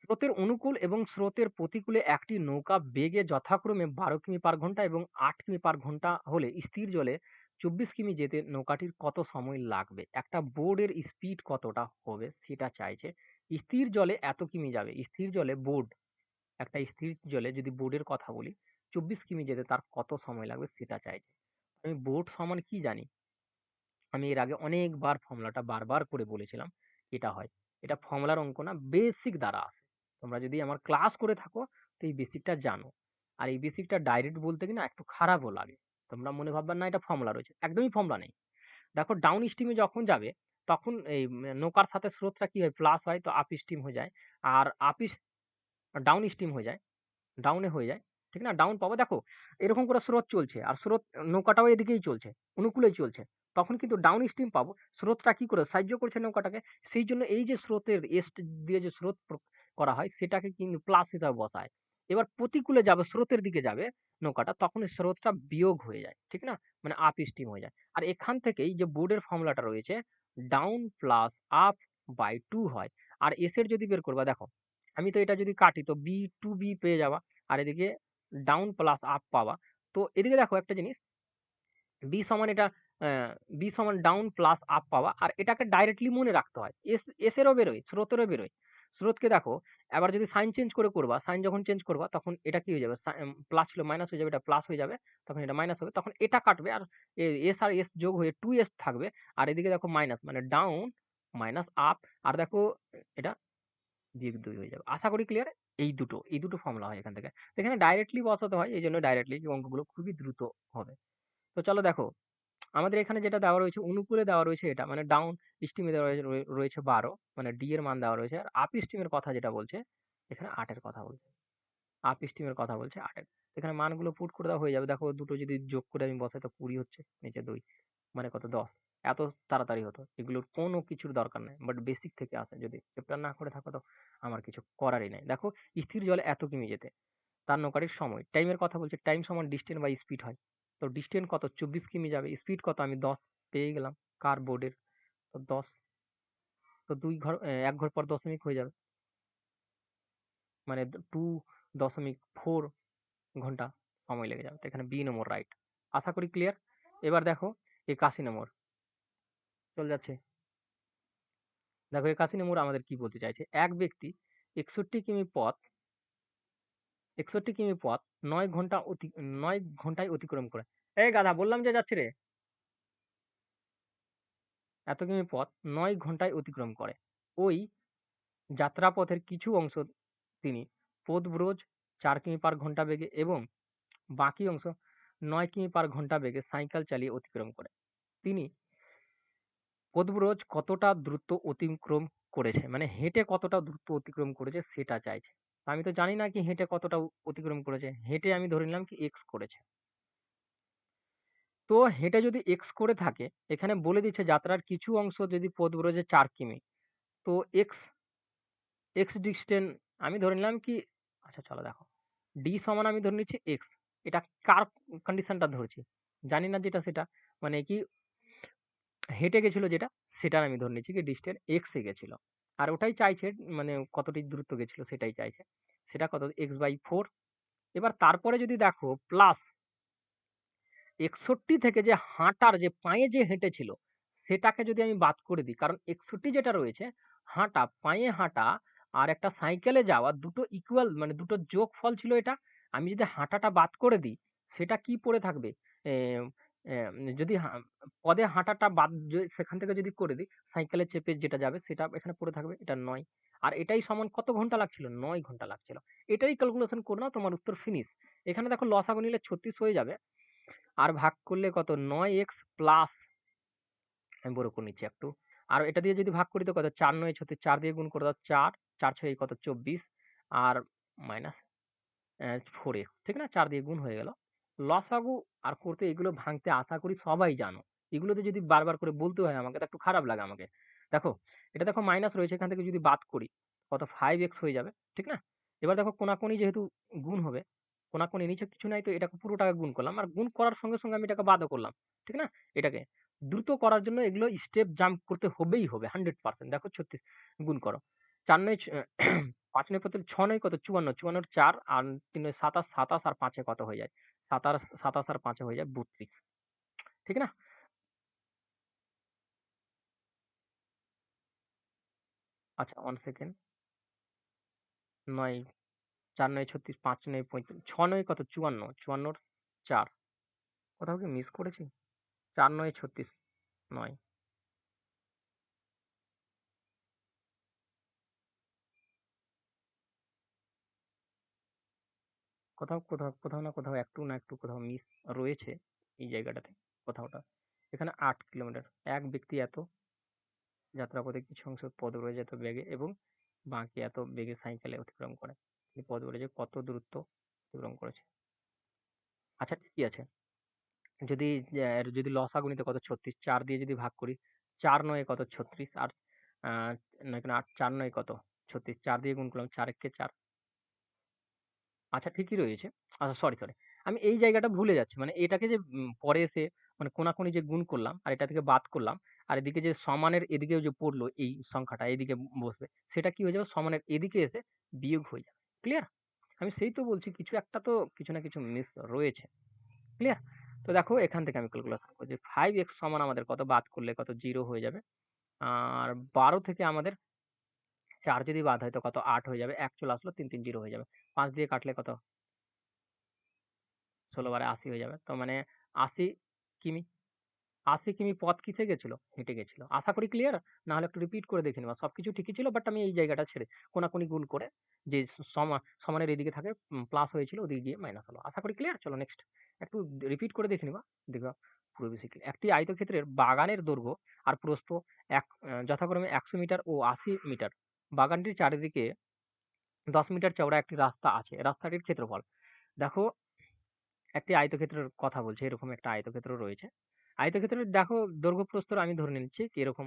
স্রোতের অনুকূল এবং স্রোতের প্রতিকূলে একটি নৌকা বেগে যথাক্রমে ১২ কিমি পার ঘন্টা এবং ৮ কিমি পার ঘন্টা হলে স্থির জলে ২৪ কিমি যেতে নৌকাটির কত সময় লাগবে? একটা বোর্ডের স্পিড কতটা হবে সেটা চাইছে। স্থির জলে এত কিমি যাবে। স্থির জলে বোর্ড, একটা স্থির জলে যদি বোর্ডের কথা বলি ২৪ কিমি যেতে তার কত সময় লাগবে সেটা চাইছে। আমি বোর্ড সমান কি জানি? আমি এর আগে অনেকবার ফর্মুলাটা বারবার করে বলেছিলাম। এটা হয়। এটা ফর্মুলার অঙ্ক না, বেসিক দ্বারা আসে। তোমরা যদি আমার ক্লাস করে থাকো তো এই বেসিকটা জানো। আর এই বেসিকটা ডাইরেক্ট বলতে কি না একটু খারাপও লাগে। তোমরা মনে ভাববা না এটা ফর্মুলা রয়েছে। একদমই ফর্মুলা নেই। দেখো ডাউন স্ট্রিমে যখন যাবে তখন এই নৌকার সাথে স্রোতটা কি হয়? প্লাস হয়, তো আপ স্ট্রিম হয়ে যায়। আর ডাউন স্ট্রিম হয়ে যায়। ডাউনে হয়ে যায়। ঠিক না? ডাউন পাবো। দেখো এরকম করে স্রোত চলছে আর স্রোত নৌকাটাও এদিকেই চলছে, অনুকূলেই চলছে। তখন কিন্তু ডাউন স্ট্রিম পাবো। স্রোতটা কি করে সাহায্য করছে নৌকাটাকে। সেই জন্য এই যে স্রোতের এস্ট দিয়ে যে স্রোত করা হয় সেটাকে কিন্তু প্লাস হিসাবে বসায়। এবার প্রতিকূলে যাবে, স্রোতের দিকে যাবে নৌকাটা, তখন এই স্রোতটা বিয়োগ হয়ে যায়। ঠিক না? মানে আপ স্ট্রিম হয়ে যায়। আর এখান থেকেই যে বোর্ডের ফর্মুলাটা রয়েছে ডাউন প্লাস আপ বাই 2 হয়। আর এস এর যদি বের করবা দেখো, আমি তো এটা যদি কাটি তো বি টু বি পেয়ে যাবা। আর এদিকে ডাউন প্লাস আপ পাওয়া। তো এদিকে দেখো একটা জিনিস, বি সমান এটা বি সমান ডাউন প্লাস আপ পাওয়া, আর এটাকে ডাইরেক্টলি মনে রাখতে হয়। এস এরও বেরোয়, স্রোতেরও বেরোয়। স্রোতকে দেখো এবার যদি সাইন চেঞ্জ করে করবা, সাইন যখন চেঞ্জ করবা তখন এটা কি হয়ে যাবে? প্লাস ছিল মাইনাস হয়ে যাবে, এটা প্লাস হয়ে যাবে, তখন এটা মাইনাস হবে, তখন এটা কাটবে, আর এস আর এস যোগ হয়ে 2s থাকবে। আর এদিকে দেখো মাইনাস, মানে ডাউন মাইনাস আপ, আর দেখো এটা বিয়োগ 2 হয়ে যাবে। আশা করি ক্লিয়ার। এই দুটো ফর্মুলা হয় এখান থেকে। তো এখানে ডাইরেক্টলি বসাতে হয়, এইজন্য ডাইরেক্টলি অঙ্কগুলো খুবই দ্রুত হবে। তো চলো দেখো, আমাদের এখানে যেটা দেওয়া রয়েছে অনুকূলে দেওয়া রয়েছে এটা মানে ডাউন স্ট্রিমে দেওয়া রয়েছে 12, মানে ডি এর মান দেওয়া রয়েছে। আর আপ স্ট্রিমের কথা যেটা বলছে এখানে 8 এর কথা বলছে। আপ স্ট্রিমের কথা বলছে 8 এর। এখানে মানগুলো পুট করে দেওয়া হয়ে যাবে। দেখো দুটো যদি যোগ করে আমি বসাই তো 20 হচ্ছে, নিচে 2 মানে কত 10। এত তাড়াতাড়ি হতো, এগুলোর কোনো কিছুর দরকার নাই, বাট বেসিক থেকে আসে। যদি চ্যাপ্টার না করে থাকো তো আমার কিছু করারই নাই। দেখো স্থির জলে এত কিমি যেতে তার নৌকাটির সময়, টাইমের কথা বলছে, টাইম সমান ডিস্টেন্স বাই স্পিড হয়। তো ডিস্টেন্স কত 24 কিমি যাবে, স্পিড কত আমি 10 পেয়ে গেলাম কার বোর্ডের। তো 10, তো 1 ঘর পর দশমিক হয়ে যাবে, মানে 2.4 ঘন্টা সময় লেগে যাবে। তো এখানে বি নম্বর রাইট। আশা করি ক্লিয়ার। এবার দেখো 81 নম্বর চলে যাচ্ছে। দেখো 81 নম্বর আমাদের কি বলতে চাইছে, এক ব্যক্তি 61 কিমি পথ 61 কিমি পথ 9 ঘন্টায় অতিক্রম করে। এই গাধা বললাম যে যাচ্ছে রে। এত কিমি পথ 9 ঘন্টায় অতিক্রম করে। ওই যাত্রাপথের কিছু অংশ তিনি পথব্রজ 4 কিমি পার ঘন্টা বেগে এবং বাকি অংশ 9 কিমি পার ঘন্টা বেগে সাইকেল চালিয়ে অতিক্রম করে। তিনি পথব্রজ কতটা দ্রুত অতিক্রম করেছে, মানে হেঁটে কতটা দ্রুত অতিক্রম করেছে সেটা চাইছে। আমি তো জানি না কি হেঁটে কতটা অতিক্রম করেছে, হেঁটে আমি ধরে নিলাম কি এক্স করেছে। তো হেঁটে যদি এক্স করে থাকে, এখানে বলে দিচ্ছে যাত্রার কিছু অংশ যদি পথব্রজে 4 কিমি, তো এক্স এক্স ডিস্টেন্স আমি ধরে নিলাম কি, আচ্ছা চলো দেখো, ডি সমান আমি ধরে নিচ্ছি এক্স। এটা কার কন্ডিশনটা ধরছি জানি না, যেটা সেটা মানে কি হেঁটে গেছিল যেটা, সেটার আমি ধরে নিচ্ছি কি ডিস্টেন্স এক্স এ গেছিল। আর ওটাই চাইছে, মানে কতটি দূরত্ব গেছিল সেটাই চাইছে। সেটা কত x/4। এবার তারপরে যদি দেখো প্লাস 61 থেকে যে হাঁটার যে পায়ে যে হেঁটেছিল সেটাকে যদি আমি বাদ করে দিই, কারণ 61 যেটা রয়েছে হাঁটা, পায়ে হাঁটা আর একটা সাইকেলে যাওয়া দুটো ইকুয়াল, মানে দুটো যোগফল ছিল এটা। আমি যদি হাঁটাটা বাদ করে দিই সেটা কি পড়ে থাকবে, এম, যদি পদে হাঁটাটা বাদ সেখান থেকে যদি করে দিই সাইকেলে চেপে যেটা যাবে সেটা এখানে পড়ে থাকবে, এটা 9। আর এটাই সমান কত ঘন্টা লাগছিল, 9 ঘন্টা লাগছিল। এটাই ক্যালকুলেশন করে নাও, তোমার উত্তর ফিনিশ। এখানে দেখো লসাগু নিলে 36 হয়ে যাবে, আর ভাগ করলে কত 9x প্লাস, আমি বড় করে নিচ্ছি একটু, আর এটা দিয়ে যদি ভাগ করি তো কত 4 9 36, 4 দিয়ে গুণ করে দাও 4, 4 6 কত 24, আর মাইনাস 4x, ঠিক না, 4 দিয়ে গুণ হয়ে গেল। লসাগু আর করতে এগুলো ভাঙতে আশা করি সবাই জানো। এগুলোতে যদি বারবার করে বলতে হয় আমাকে তো একটু খারাপ লাগে আমাকে। দেখো এটা দেখো মাইনাস রয়েছে, এখান থেকে যদি বাদ করি কত 5x হয়ে যাবে, ঠিক না। এবার দেখো কোনাকুনি যেহেতু গুণ হবে, কোনাকুনি নিচে কিছু নাই তো এটাকে পুরোটাকে গুণ করলাম, আর গুণ করার সঙ্গে সঙ্গে আমি এটাকে বাদও করলাম, ঠিক না। এটাকে দ্রুত করার জন্য এগুলো স্টেপ জাম্প করতে হবেই হবে 100%। দেখো 36 গুণ করো, 4 9 5 9 কত 6 9 কত 54, 54 4 আর 3 9 27, 27 আর 5 কত হয়ে যায় 27, 27 আর 5 হয়ে যায় 32, ঠিক না। আচ্ছা 1 সেকেন্ড, 9 4 9 36, 5 9 35, 6 9 কত 54, 54 4, কোথাও কি মিস করেছি, 4 9 36 9, কোথাও কোথাও কোথাও না কোথাও একটু না একটু কোথাও মিস রয়েছে এই জায়গাটাতে কোথাওটা। এখানে 8 কিলোমিটার, এক ব্যক্তি এত যাত্রাপথে কিছু অংশ পদব্রজে এত বেগে এবং বাকি এত বেগে সাইকেলে অতিক্রম করে। এই পদব্রজে কত দূরত্ব অতিক্রম করেছে। আচ্ছা ঠিকই আছে। যদি যদি লসাগু নিতে কত 36, 4 দিয়ে যদি ভাগ করি 4 9 কত 36, আর 9 এখানে 8 4 9 কত 36, 4 দিয়ে গুণ করলাম 4 একে 4। আচ্ছা ঠিকই রয়েছে। আচ্ছা সরি, সরি। আমি এই জায়গাটা ভুলে যাচ্ছি। মানে এটাকে যে পরে এসে মানে কোনাকুনি যে গুণ করলাম আর এটা থেকে বাদ করলাম। আর এদিকে যে সমানের এদিকেও যে পড়লো এই সংখ্যাটা এদিকে বসবে। সেটা কি হয়ে যাবে সমানের এদিকে এসে বিয়োগ হয়ে যাবে। ক্লিয়ার? আমি সেই তো বলছি কিছু একটা তো কিছু না কিছু মিস রয়েছে। ক্লিয়ার? তো দেখো এখান থেকে আমি ক্যালকুলেশন করছি। 5x সমান আমাদের কত বাদ করলে কত 0 হয়ে যাবে। আর 12 থেকে আমাদের 4 যদি বাদ হয় তো কত 8 হয়ে যাবে। 1 চলে আসলো 3 3 0 হয়ে যাবে। 5 দিয়ে কাটলে কত 16 বারে 80 হয়ে যাবে। তো মানে 80 কিমি। 80 কিমি পথ কিসে গেছিল? হেঁটে গেছিল। আশা করি ক্লিয়ার? না হলে একটু রিপিট করে দেখে নিবা। সবকিছু ঠিকই ছিল বাট আমি এই জায়গাটা ছেড়ে কোনাকুনি গুণ করে যে সমানের এদিকে থাকে প্লাস হয়েছিল ওদিকে গিয়ে মাইনাস হলো। আশা করি ক্লিয়ার? চলো নেক্সট। একটু রিপিট করে দেখে নিবা। দেখবা পুরো বেশি ক্লিয়ার। একটি আয়তক্ষেত্রের বাগানের দৈর্ঘ্য আর প্রস্থ যথাক্রমে 100 মিটার ও 80 মিটার। বাগানটির চারিদিকে 10 মিটার চওড়া একটি রাস্তা আছে। রাস্তাটির ক্ষেত্রফল। দেখো একটি আয়তক্ষেত্রের কথা বলছে, এরকম একটা আয়তক্ষেত্র রয়েছে। আয়তক্ষেত্রের দেখো দৈর্ঘ্য প্রস্থ আমি ধরে নিচ্ছি কি এরকম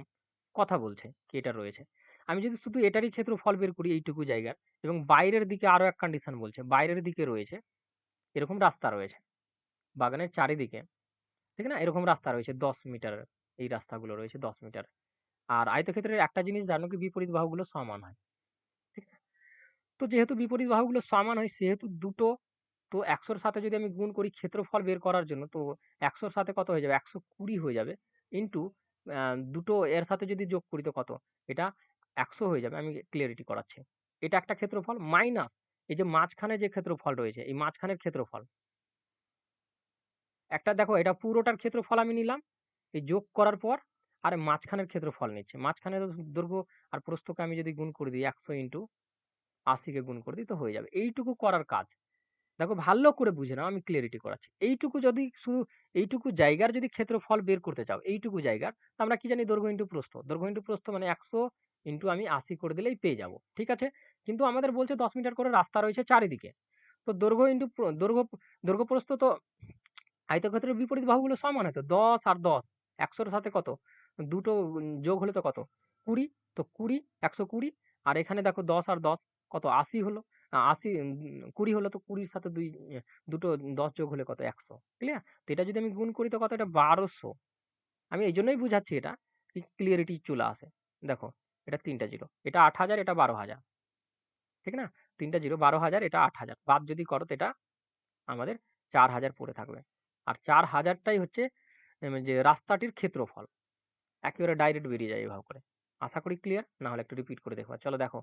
কথা বলছে কি এটা রয়েছে। আমি যদি শুধু এটারই ক্ষেত্রফল বের করি এইটুকু জায়গার এবং বাইরের দিকে আরো এক কন্ডিশন বলছে, বাইরের দিকে রয়েছে এরকম রাস্তা রয়েছে বাগানের চারিদিকে, ঠিক না? এরকম রাস্তা রয়েছে 10 মিটার, এই রাস্তাগুলো রয়েছে 10 মিটার। আর আয়তক্ষেত্রের একটা জিনিস জানো কি বিপরীত বাহুগুলো সমান হয়, ঠিক আছে? তো যেহেতু বিপরীত বাহুগুলো সমান হয় সেহেতু দুটো, তো ১০০ র সাথে যদি আমি গুণ করি ক্ষেত্রফল বের করার জন্য তো ১০০ র সাথে কত হয়ে যাবে? ১২০ হয়ে যাবে। ইনটু দুটো এর সাথে যদি যোগ করি তো কত? এটা ১০০ হয়ে যাবে। আমি ক্লিয়ারিটি করাচ্ছি। এটা একটা ক্ষেত্রফল মাইনাস এই যে মাঝখানে যে ক্ষেত্রফল রয়েছে এই মাঝখানের ক্ষেত্রফল। একটা দেখো এটা পুরোটার ক্ষেত্রফল আমি নিলাম এই যোগ করার পর, আর মাঝখানের ক্ষেত্রফল নিচ্ছি। মাঝখানের দৈর্ঘ্য আর প্রস্থকে আমি যদি গুণ করে দিই ১০০ ইনটু ৮০ কে গুণ করে দিই তো হয়ে যাবে। এইটুকু করার কাজ। দেখো ভালো করে বুঝে নাও আমি ক্লিয়ারিটি করাচ্ছি। এইটুকু যদি শুধু এইটুকু জায়গার যদি ক্ষেত্রফল বের করতে চাও, এইটুকু জায়গার, তো আমরা কি জানি দৈর্ঘ্য ইনটু প্রস্থ। দৈর্ঘ্য ইনটু প্রস্থ মানে ১০০ ইনটু আমি ৮০ করে দিলেই পেয়ে যাবো। ঠিক আছে? কিন্তু আমাদের বলছে ১০ মিটার করে রাস্তা রয়েছে চারিদিকে। তো দৈর্ঘ্য ইনটু দৈর্ঘ্য দৈর্ঘ্য প্রস্থ তো আয়তক্ষেত্রের বিপরীত বাহুগুলো সমান হয় তো ১০ আর ১০ ১০০ এর সাথে কত? দুটো যোগ হলে তো কত? ২০। তো ২০ ১২০ আর এখানে দেখো ১০ আর ১০ কত? ৮০ হলো। ৮০ ২০ হলো তো ২০ র সাথে দুটো ১০ যোগ হলে কত? ১০০। ক্লিয়ার? তো এটা যদি আমি গুণ করি তো কত? এটা ১২০০। আমি এইজন্যই বুঝাচ্ছি এটা ক্লিয়ারিটি চলে আসে। দেখো এটা ৩ টা 0, এটা ৮০০০ এটা ১২০০০। ঠিক না? ৩ টা 0 ১২০০০ এটা ৮০০০। বাদ যদি করো তো এটা আমাদের ৪০০০ পড়ে থাকবে। আর ৪০০০ টাই হচ্ছে যে রাস্তাটির ক্ষেত্রফল। একেবারে ডাইরেক্ট বেরিয়ে যায় এভাবে করে। আশা করি ক্লিয়ার? না হলে একটু রিপিট করে দেখবা। চলো দেখো।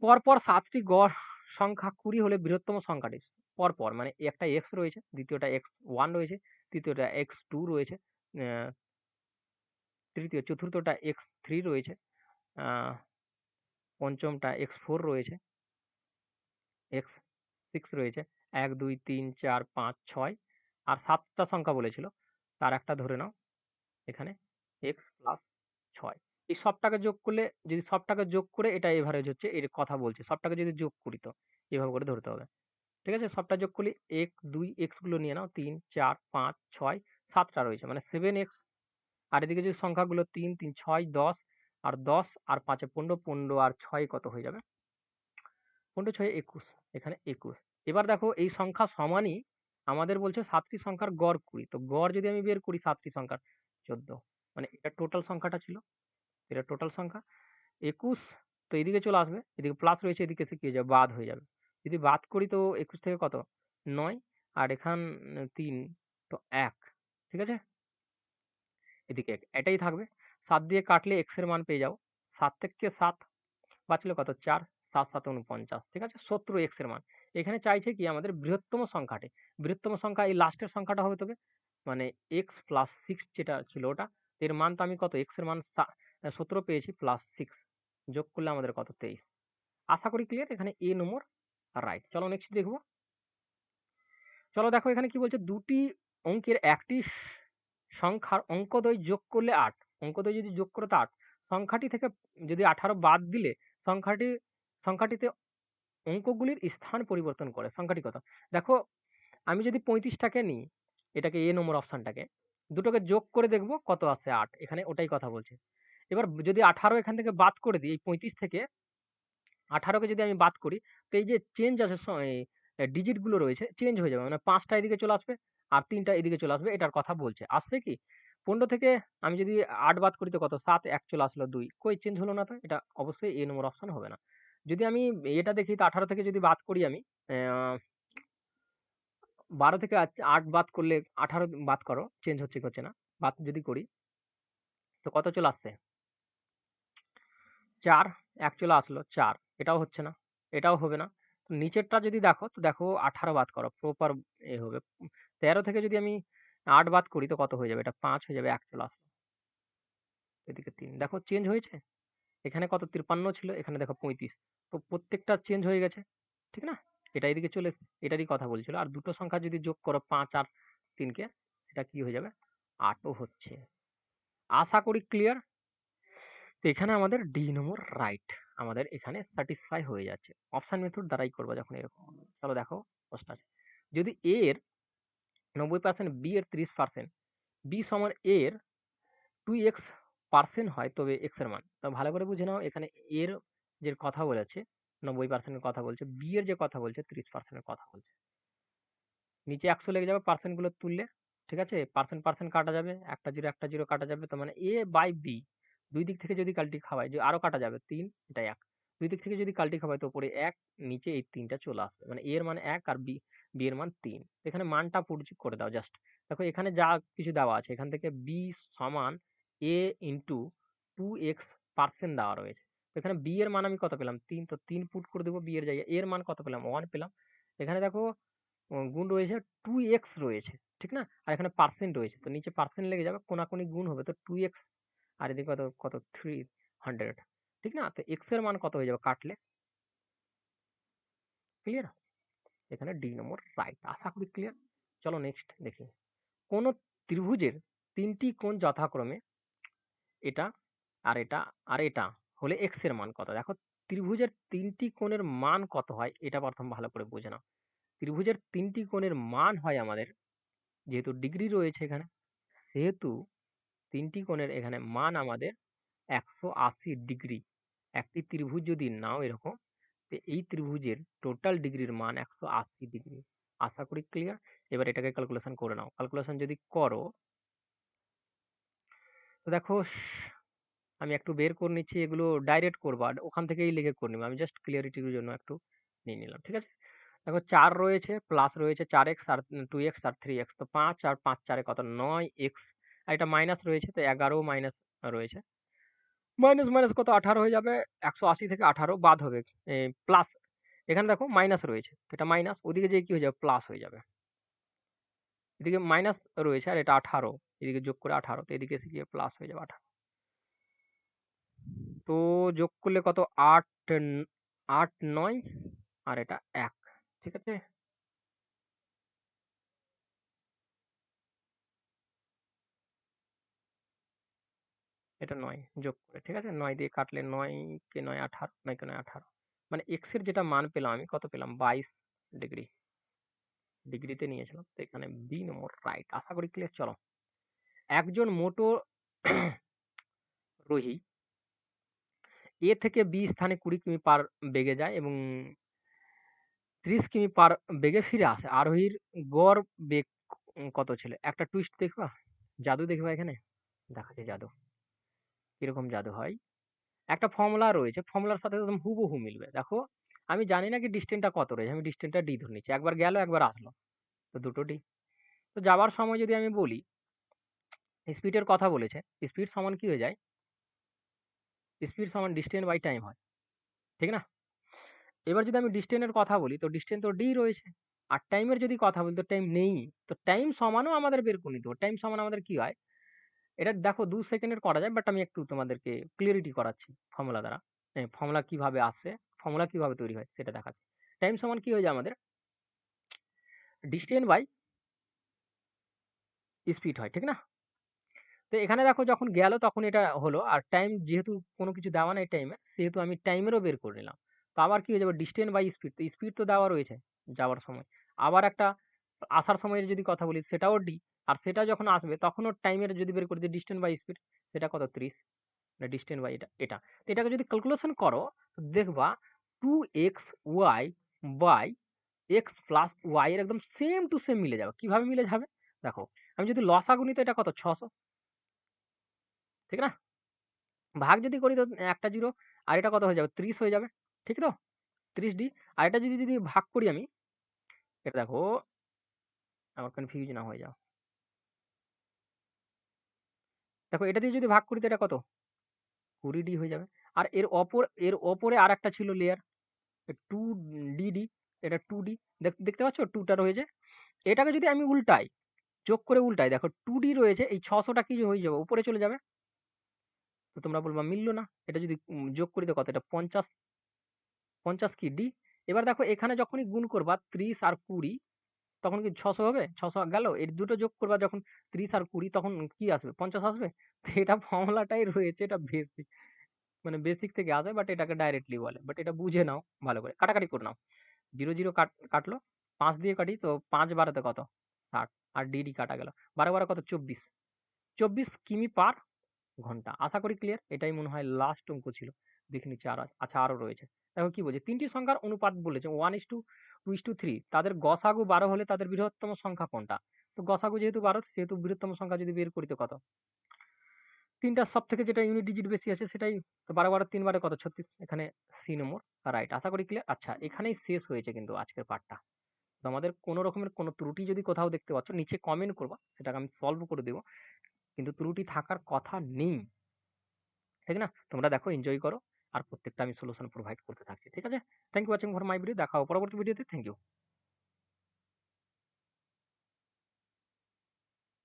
পরপর ৭ টি গড় সংখ্যা ২০ হলে বৃহত্তম সংখ্যাটি। পরপর মানে একটা x রয়েছে, দ্বিতীয়টা x1 রয়েছে, তৃতীয়টা x2 রয়েছে, আ চতুর্থটা x3 রয়েছে, আ পঞ্চমটা x4 রয়েছে, x6 রয়েছে। ১, ২, ৩, ৪, ৫, ৬ আর ৭ টা সংখ্যা বলেছিল। তার একটা ধরে নাও এখানে x প্লাস ৬। এই সবটাকে যোগ করলে যদি সবটাকে যোগ করে এটা এভারেজ হচ্ছে এর কথা বলছে। সবটাকে যদি যোগ করি তো এভাবে করে ধরতে হবে। ঠিক আছে? সবটা যোগ করলে ১, ২ x গুলো নিয়ে নাও ৩, ৪, ৫, ৬, ৭ টা রয়েছে মানে 7x। আর এদিকে যদি সংখ্যাগুলো ৩, ৩, ৬, ১০ আর ১০ আর ৫ এ ১৫, ১৫ আর ৬ কত হয়ে যাবে? ১৫, ৬ ২১, এখানে ২১। এবার দেখো এই সংখ্যা সমানই আমাদের বলছে ৭ টি সংখ্যার গড় ২০। তো গড় যদি আমি বের করি ৭ টি সংখ্যার ১৪। মানে এটা টোটাল সংখ্যাটা ছিল। এটা টোটাল সংখ্যা। ২১ তো এদিকে চলে আসবে। এদিকে প্লাস রয়েছে এদিকে এসে কি হয়ে যাবে? বাদ হয়ে যাবে। যদি বাদ করি তো ২১ থেকে কত? ৯ আর এখান ৩ তো ১। ঠিক আছে? এদিকে এটাই থাকবে। ৭ দিয়ে কাটলে x এর মান পেয়ে যাও। ৭ থেকে ৭ বাঁচলে কত? ৪, ৭, ৭ ৪৯। ঠিক আছে? ৭০ x এর মান। এখানে চাইছে কি আমাদের বৃহত্তম সংখ্যাটি। বৃহত্তম সংখ্যা এই লাস্টের সংখ্যাটা হবে তবে মানে x প্লাস 6 যেটা ছিল ওটা। এর মান তো আমি কত? x এর মান ১৭ পেয়েছি প্লাস 6 যোগ করলে আমাদের কত? ২৩। আশা করি ক্লিয়ার? এখানে A নম্বর রাইট। চলো নেক্সট দেখব। চলো দেখো এখানে কি বলছে? দুটি অঙ্কের একটি সংখ্যার অঙ্কদ্বয় যোগ করলে ৮। অঙ্কদ্বয় যদি যোগ করো তো ৮। সংখ্যাটি থেকে যদি ১৮ বাদ দিলে সংখ্যাটিতে অঙ্কগুলির স্থান পরিবর্তন করে। সংখ্যাটি কত? দেখো আমি যদি ৩৫ টাকে নিই, এটাকে A নম্বর অপশনটাকে, দুটোকে যোগ করে দেখব কত আসছে ৮। এখানে ওটাই কথা বলছে। এবার যদি ১৮ এখান থেকে বাদ করে দিই, এই ৩৫ থেকে ১৮ কে যদি আমি বাদ করি, তো এই যে চেঞ্জ আছে ডিজিট গুলো রয়েছে চেঞ্জ হয়ে যাবে। মানে ৫ টা এদিকে চলে আসবে আর ৩ টা এদিকে চলে আসবে এটার কথা বলছে। আসছে কি? ১৫ থেকে আমি যদি ৮ বাদ করি তো কত? ৭, ১ চলে আসলো ২। কই চেঞ্জ হলো না তো? এটা অবশ্যই A নম্বর অপশন হবে না। যদি আমি এটা দেখি তো ১৮ থেকে যদি বাদ করি আমি, অ্যা ১২ থেকে ৮ বাদ করলে ১৮ বাদ করো, চেঞ্জ হচ্ছে কি হচ্ছে না। বাদ যদি করি তো কত চলে আসছে? ৪, ১ চলে আসলো ৪। এটাও হচ্ছে না, এটাও হবে না। তো নিচেরটা যদি দেখো তো দেখো ১৮ বাদ করো প্রপার হবে। ১৩ থেকে যদি আমি 8 বাদ করি তো কত হয়ে যাবে? এটা 5 হয়ে যাবে, 1 চলে আসলো। এদিকে 3 দেখো চেঞ্জ হয়েছে। এখানে কত 53 ছিল, এখানে দেখো 35। তো প্রত্যেকটা চেঞ্জ হয়ে গেছে। ঠিক না? এটা এদিকে চলে এসেছে। এটারই কথা বলছিল। আর দুটো সংখ্যা যদি যোগ করো 5 আর 3 কে, সেটা কি হয়ে যাবে? 8 ও হচ্ছে। আশা করি ক্লিয়ার। তো এখানে আমাদের ডি নম্বর রাইট। আমাদের এখানে স্যাটিসফাই হয়ে যাচ্ছে। অপশন মেথড দ্বারাই করবো যখন এরকম হবে। চলো দেখো প্রশ্ন আছে। যদি এ এর 90%, বি এর 30%, বি সমান এ এর 2x% হয়, তবে x এর মান। তো ভালো করে বুঝে নাও, এখানে এর যে কথা বলেছে 90% এর কথা বলছে, বি এর যে কথা বলছে 30% এর কথা বলছে। নিচে 100 লেগে যাবে পার্সেন্ট গুলো তুললে। ঠিক আছে? পার্সেন্ট পার্সেন্ট কাটা যাবে, একটা জিরো কাটা যাবে। তো মানে এ বাই বি দুই দিক থেকে যদি কাল্টি খাওয়ায়, যে আরো কাটা যাবে 3, এটা 1। দুই দিক থেকে যদি কাল্টি খাওয়ায় তো উপরে 1, নিচে এই 3টা চলে আসবে। মানে এ এর মান 1 আর বি এর মান 3। এখানে মানটা পুট করে দাও জাস্ট। দেখো এখানে যা কিছু দেওয়া আছে, এখান থেকে বি সমান এ ইন্টু 2x% দেওয়া রয়েছে। তো এখানে বি এর মান আমি কত পেলাম? 3। তো 3 পুট করে দেবো বি এর জায়গায়। এর মান কত পেলাম? 1 পেলাম। এখানে দেখো গুণ রয়েছে 2x রয়েছে। ঠিক না? আর এখানে পার্সেন্ট রয়েছে। তো নিচে পার্সেন্ট লেগে যাবে, কোনাকুনি গুণ হবে। তো 2x আর এদিকে কত কত 300। ঠিক না? তো x এর মান কত হয়ে যাবে কাটলে? ক্লিয়ার? এখানে ডি নম্বর রাইট। আশা করি ক্লিয়ার। চলো নেক্সট দেখি। কোন ত্রিভুজের 3টি কোণ যথাক্রমে এটা আর এটা আর এটা হলে x এর মান কত? দেখো ত্রিভুজের 3টি কোণের মান কত হয় এটা প্রথম ভালো করে বুঝে নাও। ত্রিভুজের 3টি কোণের মান হয় আমাদের, যেহেতু ডিগ্রি রয়েছে এখানে, সেহেতু 3টি কোণের এখানে মান আমাদের 180 ডিগ্রি। একটি ত্রিভুজ যদি নাও এরকম, তো এই ত্রিভুজের টোটাল ডিগ্রির মান 180 ডিগ্রি। আশা করি ক্লিয়ার। এবার এটাকে ক্যালকুলেশন করে নাও। ক্যালকুলেশন যদি করো তো দেখো আমি একটু বের করে নিচ্ছি, এগুলো ডাইরেক্ট করবো আর ওখান থেকেই লিখে করে নিবো। আমি জাস্ট ক্লিয়ারিটির জন্য একটু নিয়ে নিলাম। ঠিক আছে? দেখো 4 রয়েছে, প্লাস রয়েছে 4x আর 2x আর 3x। তো 5 আর 5 4 কত? 9x। আর এটা মাইনাস রয়েছে, তো 11 মাইনাস রয়েছে। মাইনাস মাইনাস কত? 18 হয়ে যাবে। 180 থেকে 18 বাদ হবে, প্লাস। এখানে দেখো মাইনাস রয়েছে, এটা মাইনাস, ওদিকে যেয়ে কি হয়ে যাবে? প্লাস হয়ে যাবে। এদিকে মাইনাস রয়েছে আর এটা 18, এদিকে যোগ করে 18, তো এদিকে এসে গিয়ে প্লাস হয়ে যাবে 18। তো যোগ করলে কত? 8 8 9 আর এটা 1। ঠিক আছে? এটা 9 যোগ করে। ঠিক আছে? 9 দিয়ে কাটলে 9 কে 9 18, 9 কে 9 18। মানে x এর যেটা মান পেলাম আমি, কত পেলাম? 22 ডিগ্রি। ডিগ্রিতে নিয়েছিলাম। তো এখানে বি নম্বর রাইট। আশা করি ক্লিয়ার। চলো, একজন মোটো রোহী এ থেকে বি স্থানে 20 কিমি পার বেগে যায় এবং 30 কিমি পার বেগে ফিরে আসে। আরোহীর গড় বেগ কত ছিল? একটা টুইস্ট দেখবা, জাদু দেখবা এখানে। দেখাচ্ছি জাদু, কিরকম জাদু হয়। একটা ফর্মুলা রয়েছে, ফর্মুলার সাথে একদম হুবহু মিলবে। দেখো আমি জানি না কি ডিস্টেন্সটা কত রয়েছে, আমি ডিস্টেন্সটা ডি ধরে নিচ্ছি। একবার গেল একবার আসলো, তো দুটো ডি। তো যাওয়ার সময় যদি আমি বলি, স্পিডের কথা বলেছে, স্পিড সমান কি হয়ে যায়? স্পিড সমান ডিস্টেন্স বাই টাইম হয়। ঠিক না? এবার যদি আমি ডিস্টেন্সের কথা বলি, তো ডিস্টেন্স তো ডি রয়েছে। আর টাইমের যদি কথা বলি, তো টাইম নেই। তো টাইম সমানও আমাদের বের করে নিতে হবে। টাইম সমান আমাদের কি হয়? এটা দেখো 2 সেকেন্ডের করা যায়, বাট আমি একটু তোমাদেরকে ক্লিয়ারিটি করাচ্ছি ফর্মুলা দ্বারা। ফর্মুলা কিভাবে আসে, ফর্মুলা কিভাবে তৈরি হয় সেটা দেখাচ্ছি। টাইম সমান কি হয়ে যায় আমাদের? ডিস্টেন্স বাই স্পিড হয়। ঠিক না? তো এখানে দেখো যখন গেল তখন এটা হলো, আর টাইম যেহেতু কোনো কিছু দেওয়া নাই টাইমে, সেহেতু আমি টাইমেরও বের করে নিলাম। তো আবার কি হয়ে যাবে? Distance by speed. তো স্পিড তো দেওয়া রয়েছে যাওয়ার সময়। আবার একটা আসার সময়ের যদি কথা বলি, সেটাও ডি। আর সেটা যখন আসবে তখনও টাইমের যদি বের করি যে ডিস্টেন্স বাই স্পিড, সেটা কত? 30। ডিস্টেন্স বাই এটা। তো এটাকে যদি ক্যালকুলেশন করো, তো দেখবা 2xy by x plus Y এর একদম সেম টু সেম মিলে যাবে। কিভাবে মিলে যাবে? দেখো আমি যদি লসাগু নিই, তো এটা কত? 600। ঠিক না? ভাগ যদি করি তো একটা জিরো, আর এটা কত হয়ে যাবে? 30 হয়ে যাবে। ঠিক তো? 30 ডি। আর এটা যদি যদি ভাগ করি আমি, এটা দেখো আমার কনফিউজ না হয়ে যাও। দেখো এটা দিয়ে যদি ভাগ করি তো এটা কত? 20 ডি হয়ে যাবে। আর এর ওপরে আর একটা ছিল লেয়ার, 2 ডি। এটা 2 ডি। দেখতে পাচ্ছ 2টা রয়েছে। এটাকে যদি আমি উল্টাই, যোগ করে উল্টায় দেখো 2D রয়েছে, এই 600টা কি হয়ে যাবে? উপরে চলে যাবে। তো তোমরা বলবা মিলল না। এটা যদি যোগ করি তো কত? এটা 50, 50 কি ডি? এবার দেখো এখানে যখনই গুণ করবা 30 আর 20, তখন কি 600 হবে? 600 গেল। এর দুটো যোগ করবা যখন 30 আর 20, তখন কি আসবে? 50 আসবে। তো এটা ফর্মুলাটাই রয়েছে, এটা বেসিক, মানে বেসিক থেকে আসে, বাট এটাকে ডাইরেক্টলি বলে। বাট এটা বুঝে নাও ভালো করে, কাটাকাটি করে নাও। 0 0 কাটলো, 5 দিয়ে কাটি তো 5 12 কত? 60। আর ডিডি কাটা গেল, 12 12 কত? 24। 24 কিমি পার ঘন্টা। আশা করি ক্লিয়ার। এটাই মনে হয় লাস্ট অঙ্ক ছিল। দেখে নিচ্ছি আর আচ্ছা আরো রয়েছে। দেখো কি বলছে, তিনটি সংখ্যার অনুপাত বলেছে 1:2:3, তাদের গসাগু 12 হলে তাদের বৃহত্তম সংখ্যা কোনটা? তো গসাগু যেহেতু 12, সেহেতু বৃহত্তম সংখ্যা যদি বের করি তো কত? তিনটার সব থেকে যেটা ইউনিট ডিজিট বেশি আছে সেটাই। তো 12 12 3 কত? 36। এখানে সি নম্বর রাইট। আশা করি ক্লিয়ার। আচ্ছা এখানেই শেষ হয়েছে কিন্তু আজকের পার্টটা। তো আমাদের কোনো রকমের কোনো ত্রুটি যদি কোথাও দেখতে পাচ্ছ নিচে কমেন্ট করবা, সেটাকে আমি সলভ করে দেবো। কিন্তু ত্রুটি থাকার কথা নেই, ঠিক না? তোমরা দেখো, এনজয় করো, আর প্রত্যেকটা আমি সলিউশন প্রোভাইড করতে থাকছি। ঠিক আছে? Thank you watching for my video. দেখা হবে পরবর্তী ভিডিওতে। Thank you.